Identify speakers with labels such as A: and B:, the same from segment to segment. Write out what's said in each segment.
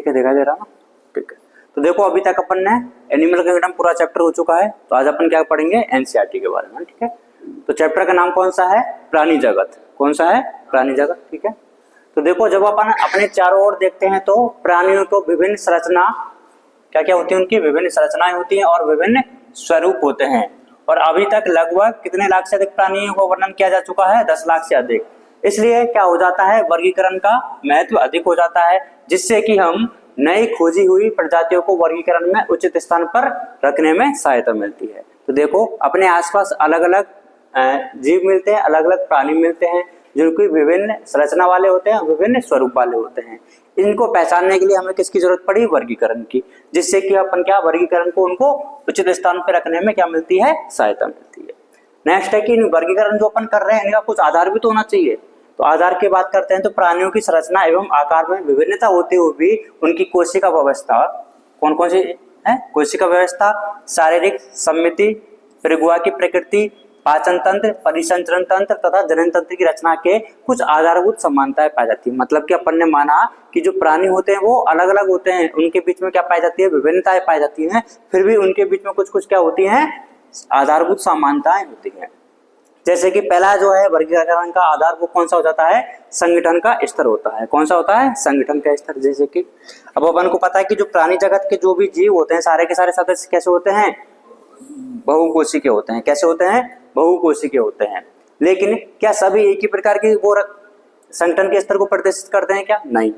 A: ठीक है, दिखाई दे रहा ना, ठीक है। तो देखो अभी तक अपन ने एनिमल किंगडम पूरा चैप्टर हो चुका है, तो आज अपन क्या पढ़ेंगे, एनसीईआरटी के बारे में, ठीक है। तो चैप्टर का नाम कौन सा है, प्राणी जगत। कौन सा है, प्राणी जगत, ठीक है। तो देखो जब अपन अपने चारों ओर देखते हैं तो प्राणियों को विभिन्न संरचना क्या क्या होती है, उनकी विभिन्न संरचनाएं होती हैं और विभिन्न स्वरूप होते हैं। और अभी तक लगभग कितने लाख से अधिक प्राणियों को वर्णन किया जा चुका है, 10 लाख से अधिक। इसलिए क्या हो जाता है, वर्गीकरण का महत्व अधिक हो जाता है, जिससे कि हम नई खोजी हुई प्रजातियों को वर्गीकरण में उचित स्थान पर रखने में सहायता मिलती है। तो देखो अपने आसपास अलग अलग जीव मिलते हैं, अलग अलग प्राणी मिलते हैं जो कि विभिन्न संरचना वाले होते हैं, विभिन्न स्वरूप वाले होते हैं। इनको पहचानने के लिए हमें किसकी जरूरत पड़ी, वर्गीकरण की, जिससे कि अपन क्या वर्गीकरण को उनको उचित स्थान पर रखने में क्या मिलती है, सहायता मिलती है। नेक्स्ट है कि वर्गीकरण जो अपन कर रहे हैं इनका कुछ आधार भी तो होना चाहिए। तो आधार की बात करते हैं तो प्राणियों की संरचना एवं आकार में विभिन्नता होते हुए भी उनकी कोशिका व्यवस्था कौन कौन सी है, कोशिका व्यवस्था, शारीरिक सम्मिति, फिर गुहा की प्रकृति, पाचन तंत्र, परिसंचरण तंत्र तथा जनन तंत्र की रचना के कुछ आधारभूत समानताएं पाई जाती है। मतलब कि अपन ने माना कि जो प्राणी होते हैं वो अलग अलग होते हैं, उनके बीच में क्या पाई जाती है, विभिन्नताएं पाई जाती हैं, फिर भी उनके बीच में कुछ कुछ क्या होती हैं, आधारभूत समानताएं होती हैं। जैसे कि पहला जो है वर्गीकरण का आधार वो कौन सा हो जाता है, संगठन का स्तर होता है। कौन सा होता है, संगठन का स्तर। जैसे कि अब अपन को पता है कि जो प्राणी जगत के जो भी जीव होते हैं सारे के सारे सदस्य कैसे होते हैं, बहुकोशिकीय होते हैं। कैसे होते हैं, बहुकोशिकीय होते हैं। लेकिन क्या सभी एक ही प्रकार की वो संगठन के स्तर को प्रदर्शित करते हैं क्या, नहीं।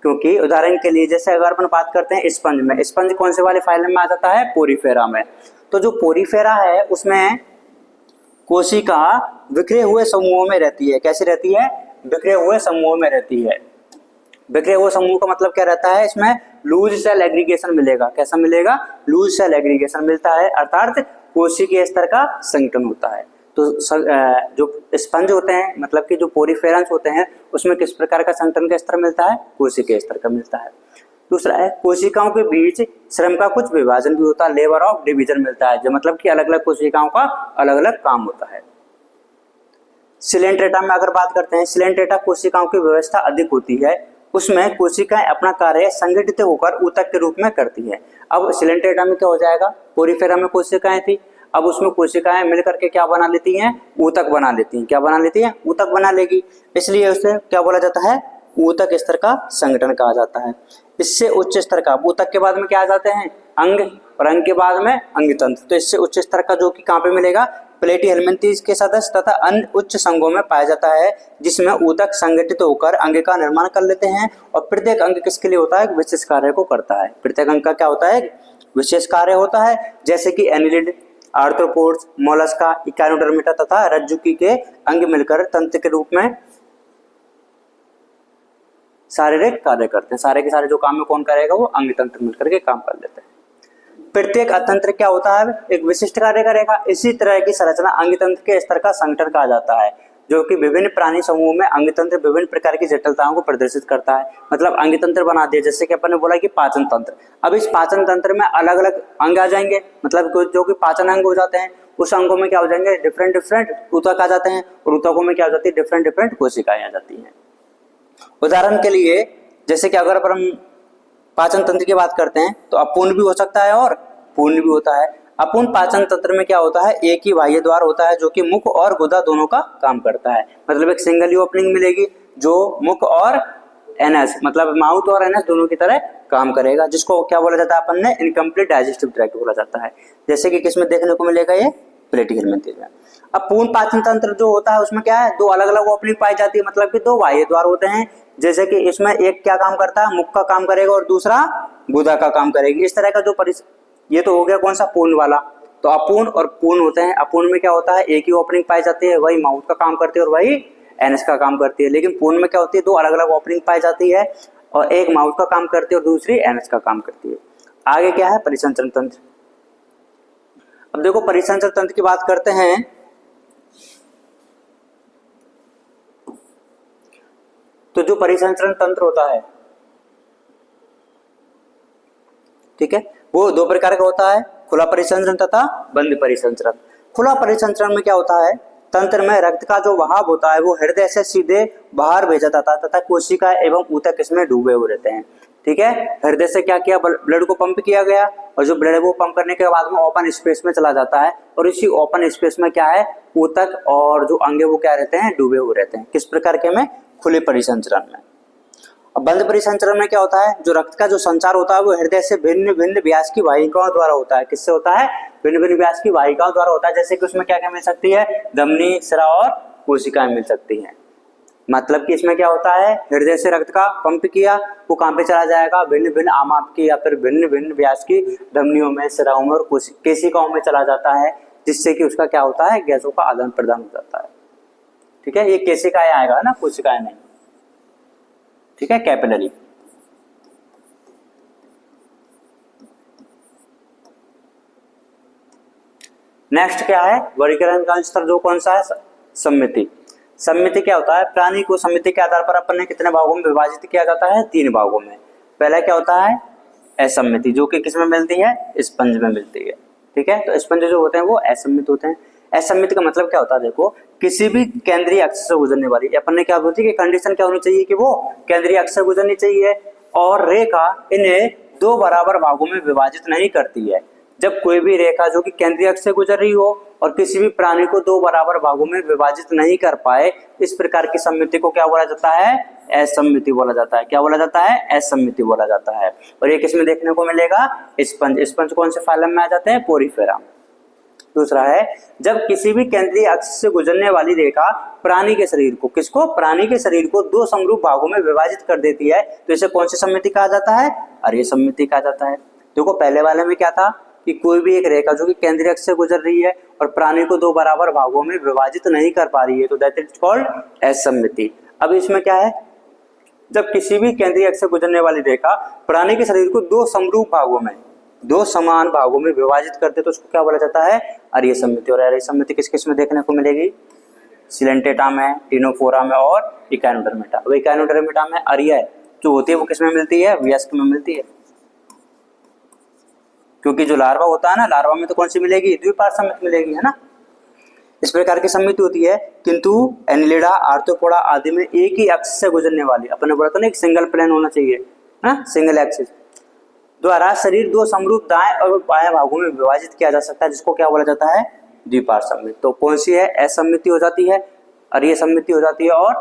A: क्योंकि उदाहरण के लिए जैसे अगर अपन बात करते हैं स्पंज में, स्पंज कौन से वाले फाइलम में आ जाता है, पोरीफेरा में। तो जो पोरीफेरा है उसमें कोशिका बिखरे हुए समूहों में रहती है। कैसी रहती है, बिखरे हुए समूहों में रहती है। बिखरे हुए समूह का मतलब क्या रहता है, इसमें लूज सेल एग्रीगेशन मिलेगा। कैसा मिलेगा, लूज सेल एग्रीगेशन मिलता है, अर्थात कोशिकीय स्तर का संगठन होता है। तो जो स्पंज होते हैं मतलब कि जो पोरीफेरंस होते हैं उसमें किस प्रकार का संगठन का स्तर मिलता है, कोशिकीय स्तर का मिलता है। दूसरा है कोशिकाओं के बीच श्रम का कुछ विभाजन भी होता है, लेबर ऑफ डिवीजन मिलता है, जो मतलब कि अलग अलग कोशिकाओं का अलग अलग काम होता है। सिलेंट्रेटा में अगर बात करते हैं, सिलेंट्रेटा कोशिकाओं की व्यवस्था अधिक होती है, उसमें कोशिकाएं अपना कार्य संगठित होकर ऊतक के रूप में करती है। अब सिलेंट्रेटा में क्या हो जाएगा, पोरीफेरा में कोशिकाएं थी, अब उसमें कोशिकाएं मिलकर के क्या बना लेती हैं, ऊतक बना लेती हैं। क्या बना लेती हैं, ऊतक बना लेगी, इसलिए उसे क्या बोला जाता है, ऊतक स्तर का संगठन कहा जाता है। इससे उच्च स्तर का, ऊतक के बाद में क्या आ जाते हैं, अंग, और अंग के बाद में अंग तंत्र। तो इससे उच्च स्तर का जो कि कहाँ पे मिलेगा, प्लेटीहेल्मिन्थेस के सदस्य तथा अन्य उच्च संघों में पाया जाता है, जिसमें ऊतक संगठित होकर अंग का निर्माण कर लेते हैं। और प्रत्येक अंग किसके लिए होता है, विशेष कार्य को करता है। प्रत्येक अंग का क्या होता है, विशेष कार्य होता है। जैसे कि एनिलिड, आर्थ्रोपोड्स, मोलस्का, इकाइनोडर्मिटा तथा रज्जुकी के अंग मिलकर तंत्र के रूप में शारीरिक कार्य करते हैं। सारे के सारे जो काम में कौन करेगा, वो अंग तंत्र मिलकर के काम कर लेते हैं। प्रत्येक अतंत्र क्या होता है, एक विशिष्ट कार्य करेगा। इसी तरह की संरचना अंग तंत्र के स्तर का संगठन कहा जाता है, जो कि विभिन्न प्राणी समूह में अंग तंत्र विभिन्न प्रकार की जटिलताओं को प्रदर्शित करता है। मतलब अंग तंत्र बना दिया, जैसे कि अपन ने बोला कि पाचन तंत्र। अब इस पाचन तंत्र में अलग अलग अंग आ जाएंगे, मतलब जो कि पाचन अंग हो जाते हैं, उस अंगों में क्या हो जाएंगे, डिफरेंट डिफरेंट ऊतक आ जाते हैं, और ऊतकों में क्या हो जाती है, डिफरेंट डिफरेंट कोशिकाएं आ जाती हैं। उदाहरण के लिए जैसे कि अगर हम पाचन तंत्र की बात करते हैं तो अपूर्ण भी हो सकता है और पूर्ण भी होता है। अपूर्ण पाचन तंत्र में क्या होता है, एक ही बाह्य द्वार होता है जो कि मुख और गुदा दोनों का काम करता है। मतलब एक सिंगल ओपनिंग मिलेगी जो मुख और एनएस मतलब माउथ और एनएस दोनों की तरह काम करेगा, जिसको क्या बोला जाता है अपन ने, इनकम्प्लीट डाइजेस्टिव ट्रैक्ट बोला जाता है। जैसे कि किसमें देखने को मिलेगा, ये प्लेटीहेल्मिन्थेस में। अब पूर्ण पाचन तंत्र जो होता है उसमें क्या है, दो अलग अलग ओपनिंग पाई जाती है, मतलब कि दो बाह्य द्वार होते हैं। जैसे कि इसमें एक क्या काम करता है, मुख का काम करेगा और दूसरा गुदा का काम करेगी। इस तरह का जो ये तो हो गया कौन सा, पूर्ण वाला। तो अपूर्ण और पूर्ण होते हैं। अपूर्ण में क्या होता है, एक ही ओपनिंग पाई जाती है, वही माउथ का काम करती है और वही एनएस का काम करती है। लेकिन पूर्ण में क्या होती है, दो अलग अलग ओपनिंग पाई जाती है, और एक माउथ का काम करती है और दूसरी एनएस का काम करती है। आगे क्या है, परिसंचरण तंत्र। अब देखो परिसंचरण तंत्र की बात करते हैं तो जो परिसंचरण तंत्र होता है, ठीक है, वो दो प्रकार का होता है, खुला परिसंचरण तथा बंद परिसंचरण। खुला परिसंचरण में क्या होता है, तंत्र में रक्त का जो बहाव होता है वो हृदय से सीधे बाहर भेजा जाता है तथा कोशिका एवं ऊतक इसमें डूबे हुए रहते हैं। ठीक है, हृदय से क्या किया, ब्लड को पंप किया गया, और जो ब्लड है वो पंप करने के बाद में ओपन स्पेस में चला जाता है, और इसी ओपन स्पेस में क्या है, ऊतक और जो अंग है वो क्या रहते हैं, डूबे हुए रहते हैं। किस प्रकार के में, खुले परिसंचरण में। अब बंद परिसंचरण में क्या होता है, जो रक्त का जो संचार होता है वो हृदय से भिन्न भिन्न व्यास की वाहिकाओं द्वारा होता है। किससे होता है, भिन्न भिन्न व्यास की वाहिकाओं द्वारा होता है। जैसे कि उसमें क्या क्या मिल सकती है, धमनी, सिरा और कोशिकाएं मिल सकती हैं। मतलब कि इसमें क्या होता है, हृदय से रक्त का पंप किया, वो कहां पे चला जाएगा, भिन्न भिन्न आमाप की या फिर भिन्न भिन्न व्यास की धमनियों में, सिराओं में और केशिकाओं में चला जाता है, जिससे कि उसका क्या होता है, गैसों का आदान प्रदान हो जाता है। ठीक है, ये केशिकाएं आएगा ना, कोशिकाएं नहीं। ठीक है, कैपिलरी। नेक्स्ट क्या है, वर्गीकरण का स्तर जो कौन सा है, सम्मिति। सम्मिति क्या होता है, प्राणी को सम्मिति के आधार पर अपन ने कितने भागों में विभाजित किया जाता है, 3 भागों में। पहला क्या होता है, असम्मिति, जो कि किस में मिलती है, स्पंज में मिलती है। ठीक है, तो स्पंज जो होते हैं वो असम्मित होते हैं। असम्मित का मतलब क्या होता है, देखो किसी भी केंद्रीय अक्ष से गुजरने वाली, अपन ने क्या बोलती है कि कंडीशन क्या होनी चाहिए कि वो केंद्रीय अक्ष से गुजरनी चाहिए, और रेखा इन्हें 2 बराबर भागों में विभाजित नहीं करती है। जब कोई भी रेखा जो कि केंद्रीय अक्ष से गुजर रही हो और किसी भी प्राणी को 2 बराबर भागों में विभाजित नहीं कर पाए, इस प्रकार की सम्मिति को क्या बोला जाता है, असम्मिति बोला जाता है। क्या बोला जाता है, असम्मिति बोला जाता है। और ये किसमें देखने को मिलेगा, स्पंज। स्पंज कौन से फाइलम में आ जाते हैं, पोरीफेरा। दूसरा है, जब किसी भी केंद्रीय अक्ष से गुजरने वाली रेखा प्राणी के शरीर को, किसको, प्राणी के शरीर को 2 समरूप भागों में विभाजित कर देती है, तो इसे कौन सी सम्मिति कहा जाता है, अर्य सम्मिति कहा जाता है। देखो पहले वाले में क्या था कि कोई भी एक रेखा जो कि केंद्रीय अक्ष से गुजर रही है और प्राणी को 2 बराबर भागों में विभाजित नहीं कर पा रही है, तो दैट इज कॉल्ड असम्मिति। अब इसमें क्या है, जब किसी भी केंद्रीय अक्ष से गुजरने वाली रेखा प्राणी के शरीर को 2 समरूप भागों में, 2 समान भागों में विभाजित करते, तो उसको क्या बोला जाता है, अर्य सम्मिति। और अर्य सम्मिति किस किस में देखने को मिलेगी, सिलेंटेटा में, टिनोफोरा में और इकाइनोडर्मेटा। अब इकाइनोडर्मेटा में अर्य जो होती है वो किस में मिलती है, वयस्क में मिलती है, क्योंकि जो लार्वा होता है ना, लार्वा में तो कौन सी मिलेगी, द्विपार्श्व सम्मिति मिलेगी, है ना। इस प्रकार की सम्मिति होती है, किंतु एनिलिडा, आर्थ्रोपोडा आदि में एक ही अक्ष से गुजरने वाली, अपने बोला था ना एक सिंगल प्लेन होना चाहिए, है, सिंगल एक्सिस द्वारा शरीर 2 समरूप दाएं और बाएं भागों में विभाजित किया जा सकता है, जिसको क्या बोला जाता है, द्विपार्श्व सम्मिति। तो कौन सी है, असम्मिति हो जाती है, अर्य सम्मिति हो जाती है और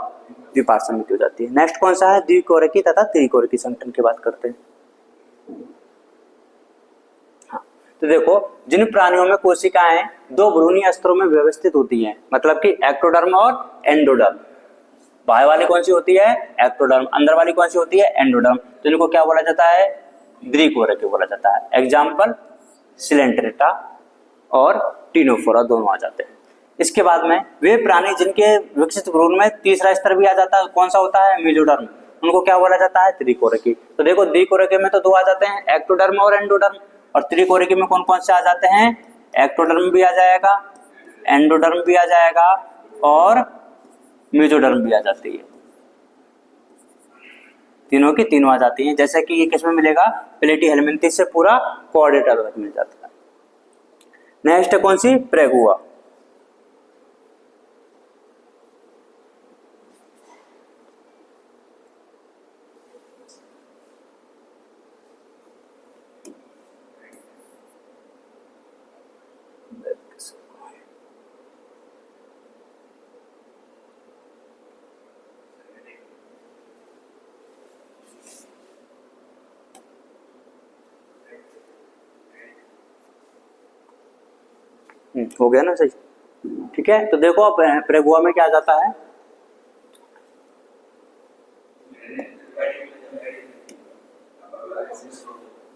A: द्विपार्श्व सम्मिति हो जाती है। नेक्स्ट कौन सा है, द्विकोरिकी तथा त्रिकोरिकी संगठन की बात करते हैं। तो देखो जिन प्राणियों में कोशिकाएं 2 भ्रूणीय स्तरों में व्यवस्थित होती हैं, मतलब कि एक्टोडर्म और एंडोडर्म, बाहर वाली कौन सी होती है, एक्टोडर्म, अंदर वाली कौन सी होती है, एंडोडर्म, तो इनको क्या बोला जाता है, द्विकोरिकी बोला जाता है। एग्जाम्पल सिलेंट्रेटा और टिनोफोरा दोनों आ जाते हैं। इसके बाद में वे प्राणी जिनके विकसित भ्रूण में तीसरा स्तर भी आ जाता है, कौन सा होता है, मेजोडर्म, उनको क्या बोला जाता है, त्रिकोरिकी। तो देखो द्विकोरिकी में तो 2 आ जाते हैं, एक्टोडर्म और एंडोडर्म, और त्रिकोरिकी में कौन कौन से आ जाते हैं, एक्टोडर्म भी आ जाएगा, एंडोडर्म भी आ जाएगा और मेजोडर्म भी आ जाती है, तीनों की तीनों आ जाती हैं। जैसे कि ये किसमें मिलेगा, प्लेटीहेलमिन्थेस से पूरा कोऑर्डिनेटर तक मिल जाता है। नेक्स्ट कौन सी, प्रेगुआ। हो गया ना सही, ठीक है। तो देखो अब प्रेगुआ में क्या जाता है,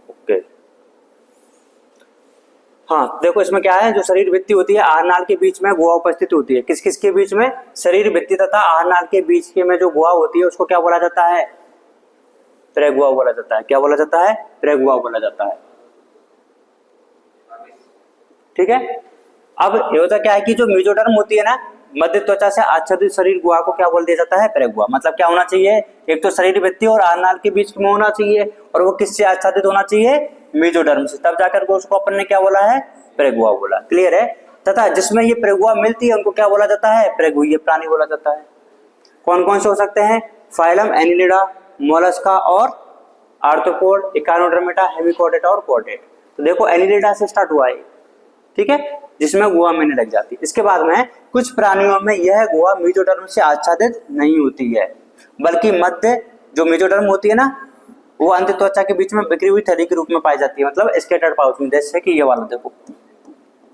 A: ओके, हाँ देखो इसमें क्या है, जो शरीर भित्ति होती है आहार नाल के बीच में गुहा उपस्थित होती है, किस किस के बीच में, शरीर भित्ति तथा आहार नाल के बीच के में जो गुहा होती है उसको क्या बोला जाता है, प्रेगुआ बोला जाता है। क्या बोला जाता है, प्रेगुआ बोला जाता है, ठीक है। अब ये होता क्या है कि जो मेजोडर्म होती है ना, मध्य त्वचा से आच्छादित शरीर गुहा को क्या बोल दिया जाता है, प्रेगुआ। मतलब क्या होना चाहिए, एक तो शरीर भित्ति और आहार नाल के बीच में होना चाहिए, और वो किससे आच्छादित होना चाहिए, मेजोडर्म से, तब जाकर उसको अपन ने क्या बोला है, प्रेगुआ बोला। क्लियर है। तथा जिसमें ये प्रेगुआ मिलती है उनको क्या बोला जाता है, प्रेगुइय प्राणी बोला जाता है। कौन कौन से हो सकते हैं, फाइलम एनिलिडा, मोलस्का और आर्थ्रोपोड, इकानोडर्मेटा, हेमिकोडेटा और कोडेट। तो देखो एनिलिडा से स्टार्ट हुआ है, ठीक है, जिसमें गुहा महीने लग जाती है। इसके बाद में कुछ प्राणियों में यह गुहा मेसोडर्म से आच्छादित नहीं होती है, बल्कि मध्य जो मेसोडर्म होती है ना, वो अंत त्वचा के बीच में बिखरी हुई थैली के रूप में पाई जाती है, मतलब स्कैटर्ड पाउच में। जैसे कि ये वाला देखो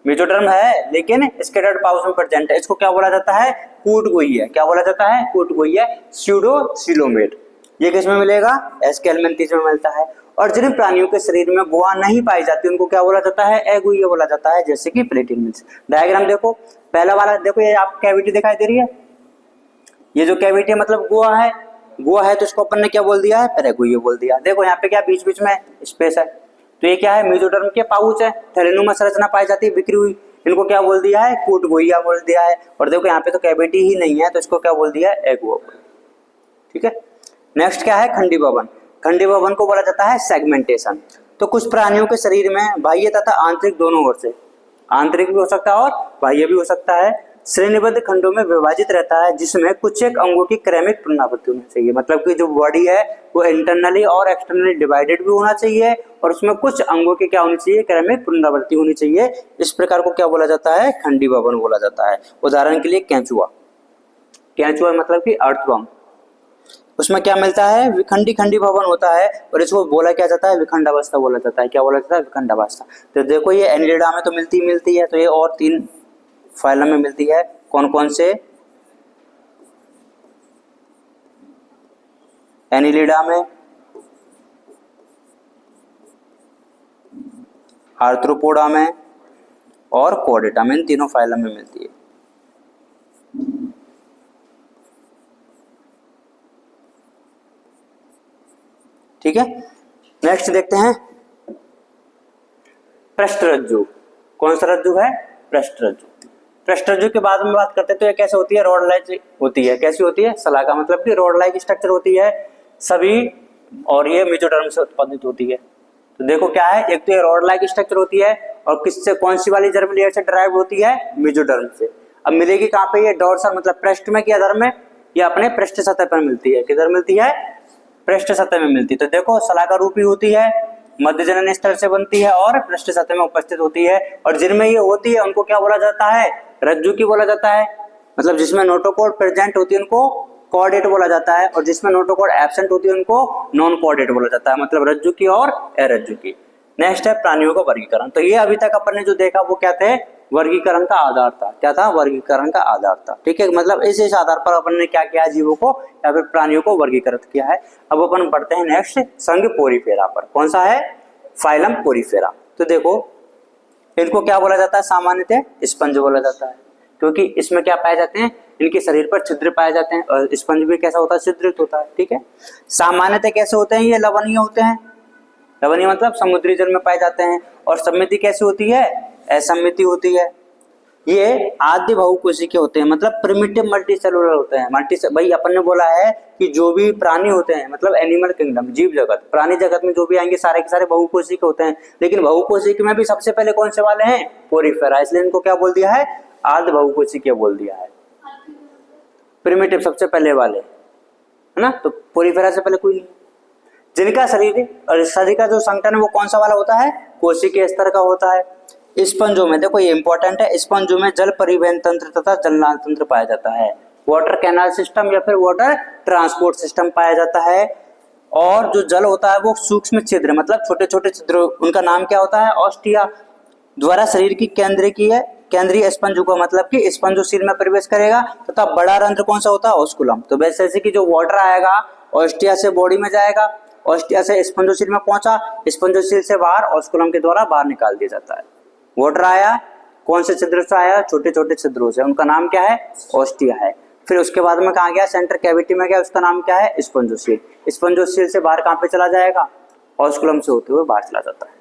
A: मेसोडर्म है लेकिन स्कैटर्ड पाउच में प्रेजेंट है, इसको क्या बोला जाता है? कूटगोइया। क्या बोला जाता है? कूटगोइया, स्यूडोसिलोमेट। ये किस में मिलेगा? एस्केलमेंथिस में मिलता है। और जिन प्राणियों के शरीर में गुहा नहीं पाई जाती उनको क्या बोला जाता है? अगुइया बोला जाता है, जैसे कि प्लेटिनमिल्स। डायग्राम देखो, पहला वाला देखो, ये आपको कैविटी दिखाई दे रही है, ये जो कैविटी है मतलब गुहा है, गुहा है तो इसको अपन ने क्या बोल दिया है? पैरागुइया बोल दिया। देखो यहाँ पे क्या बीच बीच में स्पेस है, तो ये क्या है? मेसोडर्म के पाउच है, थैलेनुमा संरचना पाई जाती है बिखरी हुई, इनको क्या बोल दिया है? कूटगोइया बोल दिया है। और देखो यहाँ पे तो कैविटी ही नहीं है, तो इसको क्या बोल दिया है? एगुआ। ठीक है, नेक्स्ट क्या है? खंडी भवन। खंडी भवन को बोला जाता है सेगमेंटेशन। तो कुछ प्राणियों के शरीर में बाह्य तथा आंतरिक दोनों ओर से, आंतरिक भी हो सकता है और बाह्य भी हो सकता है, श्रेणीबद्ध खंडों में विभाजित रहता है, जिसमें कुछ एक अंगों की क्रमिक पुनरावृत्ति होनी चाहिए। मतलब कि जो बॉडी है वो इंटरनली और एक्सटर्नली डिवाइडेड भी होना चाहिए, और उसमें कुछ अंगों की क्या होनी चाहिए? क्रमिक पुनरावृत्ति होनी चाहिए। इस प्रकार को क्या बोला जाता है? खंडी भवन बोला जाता है। उदाहरण के लिए केंचुआ, केंचुआ मतलब कि अर्थवर्म, उसमें क्या मिलता है? विखंडी खंडी भवन होता है, और इसको बोला क्या जाता है? विखंडावस्था बोला जाता है। क्या बोला जाता है? विखंडावस्था। तो देखो ये एनिलिडा में तो मिलती है, तो ये और 3 फाइलम में मिलती है। कौन कौन से? एनिलिडा में, आर्थ्रोपोडा में और कोडेटा में, इन तीनों फाइलम में मिलती है। ठीक है, नेक्स्ट देखते हैं पृष्ठरज्जु। कौन सा रज्जु है? पृष्ठरज्जु। पृष्ठरज्जु के बाद में बात करते हैं तो ये कैसे होती है? रॉड लाइक होती है। कैसी होती है? सलाका, मतलब कि रॉड लाइक स्ट्रक्चर होती है सभी, और ये मेसोडर्म से उत्पादित होती है। तो देखो क्या है, एक तो ये रॉड लाइक स्ट्रक्चर होती है, और किससे, कौन सी वाली जर्म लेयर से ड्राइव होती है? मेसोडर्म से। अब मिलेगी कहाँ पे? ये डोर्सल मतलब पृष्ठ में, कि अधर में, या अपने पृष्ठ सतह पर मिलती है। किधर मिलती है? पृष्ठ सतह में मिलती है। तो देखो सलाका रूपी होती है, मध्य जनन स्थल से बनती है और पृष्ठ सतह में उपस्थित होती है। और जिनमें ये होती है उनको क्या बोला जाता है? रज्जु की बोला जाता है। मतलब जिसमें नोटोकॉर्ड प्रेजेंट होती है उनको कॉर्डेट बोला जाता है, और जिसमें नोटोकॉर्ड एब्सेंट होती है उनको नॉन कॉर्डेट बोला जाता है, मतलब रज्जु की और अरज्जु की। नेक्स्ट है प्राणियों का वर्गीकरण। तो ये अभी तक अपन ने जो देखा वो क्या थे? वर्गीकरण का आधार था। क्या था? वर्गीकरण का आधार था। ठीक है, मतलब इस आधार पर अपन ने क्या किया? जीवों को या फिर प्राणियों को वर्गीकृत किया है। अब अपन बढ़ते हैं नेक्स्ट संघ पोरीफेरा पर। कौन सा है? Phylum Porifera. तो देखो इनको क्या बोला जाता है? सामान्यतः स्पंज बोला जाता है, क्योंकि इसमें क्या पाए जाते हैं? इनके शरीर पर छिद्र पाए जाते हैं, और स्पंज भी कैसा होता है? छिद्रित होता है। ठीक है, सामान्यतः कैसे होते हैं? ये लवणीय होते हैं। लवणीय मतलब समुद्री जल में पाए जाते हैं। और सममिति कैसी होती है? असममिति होती है। ये आद्य बहुकोशिकीय होते हैं, मतलब प्रिमिटिव मल्टी सेलुलर होते हैं। भाई अपन ने बोला है कि जो भी प्राणी होते हैं, मतलब एनिमल किंगडम, जीव जगत, प्राणी जगत में जो भी आएंगे सारे के सारे बहुकोशिकीय होते हैं। लेकिन बहुकोशिकीय में भी सबसे पहले कौन से वाले हैं? पोरीफेरा। इसलिए इनको क्या बोल दिया है? आद्य बहुकोशिकीय बोल दिया है। प्रिमिटिव सबसे पहले वाले, है ना? तो पोरीफेरा से पहले कोई नहीं। जिनका शरीर का जो संगठन है वो कौन सा वाला होता है? कोशिकीय स्तर का होता है। स्पंजों में देखो ये इंपॉर्टेंट है, स्पंजों में जल परिवहन तंत्र तथा जलनाल तंत्र पाया जाता है। वाटर कैनाल सिस्टम या फिर वाटर ट्रांसपोर्ट सिस्टम पाया जाता है। और जो जल होता है वो सूक्ष्म छिद्र, मतलब छोटे छोटे छिद्र, उनका नाम क्या होता है? ऑस्टिया द्वारा शरीर की केंद्रीय स्पंज, मतलब कि स्पंजोसील में प्रवेश करेगा, तथा बड़ा रंध्र कौन सा होता है? ऑस्कुलम। तो वैसे जैसे कि जो वाटर आएगा ऑस्टिया से बॉडी में जाएगा, ऑस्टिया से स्पंजोसील में पहुंचा, स्पंजोसील से बाहर ऑस्कुलम के द्वारा बाहर निकाल दिया जाता है। वाटर आया कौन से छिद्र से आया? छोटे छोटे छिद्रों से, उनका नाम क्या है? ऑस्टिया है। फिर उसके बाद में कहाँ गया? सेंटर कैविटी में गया, उसका नाम क्या है? स्पंजोसील। स्पंजोसील से बाहर कहाँ पे चला जाएगा? ऑस्कुलम से होते हुए बाहर चला जाता है।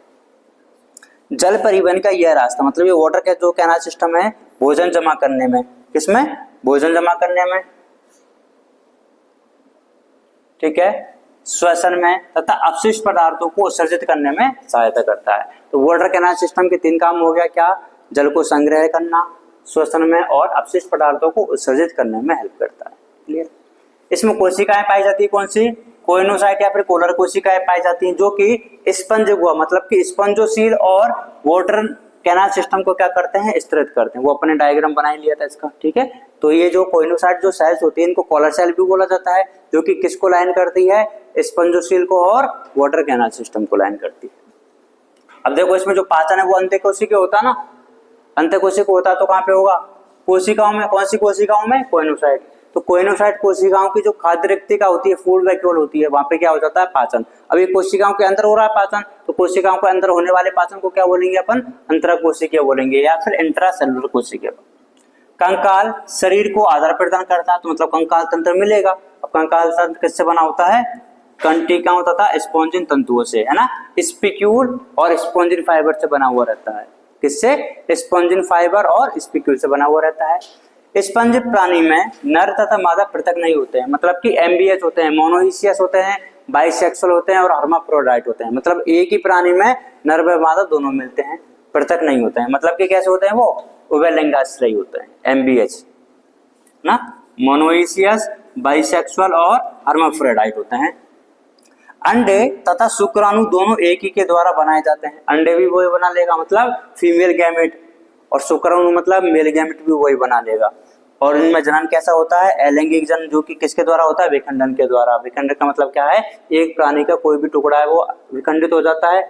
A: जल परिवहन का यह रास्ता, मतलब ये वाटर का जो कैनाल सिस्टम है, भोजन जमा करने में, किसमें? भोजन जमा करने में, ठीक है, श्वसन में, तथा अपशिष्ट पदार्थों को उत्सर्जित करने में सहायता करता है। तो वाटर कैनाल सिस्टम के 3 काम हो गया। क्या? जल को संग्रह करना, श्वसन में, और अपशिष्ट पदार्थों को उत्सर्जित करने में हेल्प करता है। क्लियर? इसमें कोशिकाएं पाई जाती है। कौन सी? कोइनोसाइट या फिर कोलर कोशिकाएं पाई जाती हैं जो कि स्पंज हुआ मतलब कि स्पंजोसील और वाटर कैनाल सिस्टम को क्या करते हैं, स्तरित करते हैं। वो अपने डायग्राम बना ही लिया था इसका, ठीक है। तो ये जो कोइनोसाइट जो सेल्स होती है इनको कॉलर सेल भी बोला जाता है, जो कि किसको लाइन करती है, स्पंजोसील को और वाटर कैनाल सिस्टम को लाइन करती है। अब देखो इसमें जो पाचन है वो अंत्यकोशिकीय होता है ना, अंत्यकोशिकीय होता है तो कहाँ पे होगा, कोशिकाओं में। कौन सी कोशिकाओं में, कोइनोसाइट। तो कोइनोसाइट कोशिकाओं की जो खाद्य रिक्तिका होती है, फूड वैक्यूल होती है, वहां पे क्या हो जाता है, पाचन। अब ये कोशिकाओं के अंदर हो रहा है पाचन, तो कोशिकाओं के अंदर होने वाले पाचन को क्या बोलेंगे अपन, अंतरकोशिकीय बोलेंगे या फिर इंट्रासेलुलर कोशिकीय। कंकाल शरीर को आधार प्रदान करता है, तो मतलब कंकाल तंत्र मिलेगा। अब कंकाल तंत्र किससे बना होता है, कंटिकाओं तथा स्पॉन्जिन तंतुओं से, है ना। स्पिक्यूल और स्पॉन्जिन फाइबर से बना हुआ रहता है। किससे, स्पॉन्जिन फाइबर और स्पिक्यूल से बना हुआ रहता है। स्पंज प्राणी में नर तथा मादा पृथक नहीं होते हैं, मतलब कि एमबीएच होते हैं, मोनोइसियस होते हैं, बाइसेक्सुअल होते हैं और हर्माफ्रोडाइट होते हैं। मतलब एक ही प्राणी में नर व मादा दोनों मिलते हैं, पृथक नहीं होते हैं। मतलब कि कैसे होते हैं वो, उभयलिंगाश्रयी होते हैं, एमबीएच ना, मोनोइसियस, बाइसेक्सुअल और हर्माफ्रोडाइट होते हैं। अंडे तथा शुक्राणु दोनों एक ही के द्वारा बनाए जाते हैं। अंडे भी वही बना लेगा मतलब फीमेल गैमेट, और शुक्राणु मतलब मेल गैमेट भी वही बना लेगा। और इनमें जनन कैसा होता है, अलैंगिक जनन, जो कि किसके द्वारा होता है, विखंडन के द्वारा। विखंडन का मतलब क्या है, एक प्राणी का कोई भी टुकड़ा है वो विखंडित हो जाता है,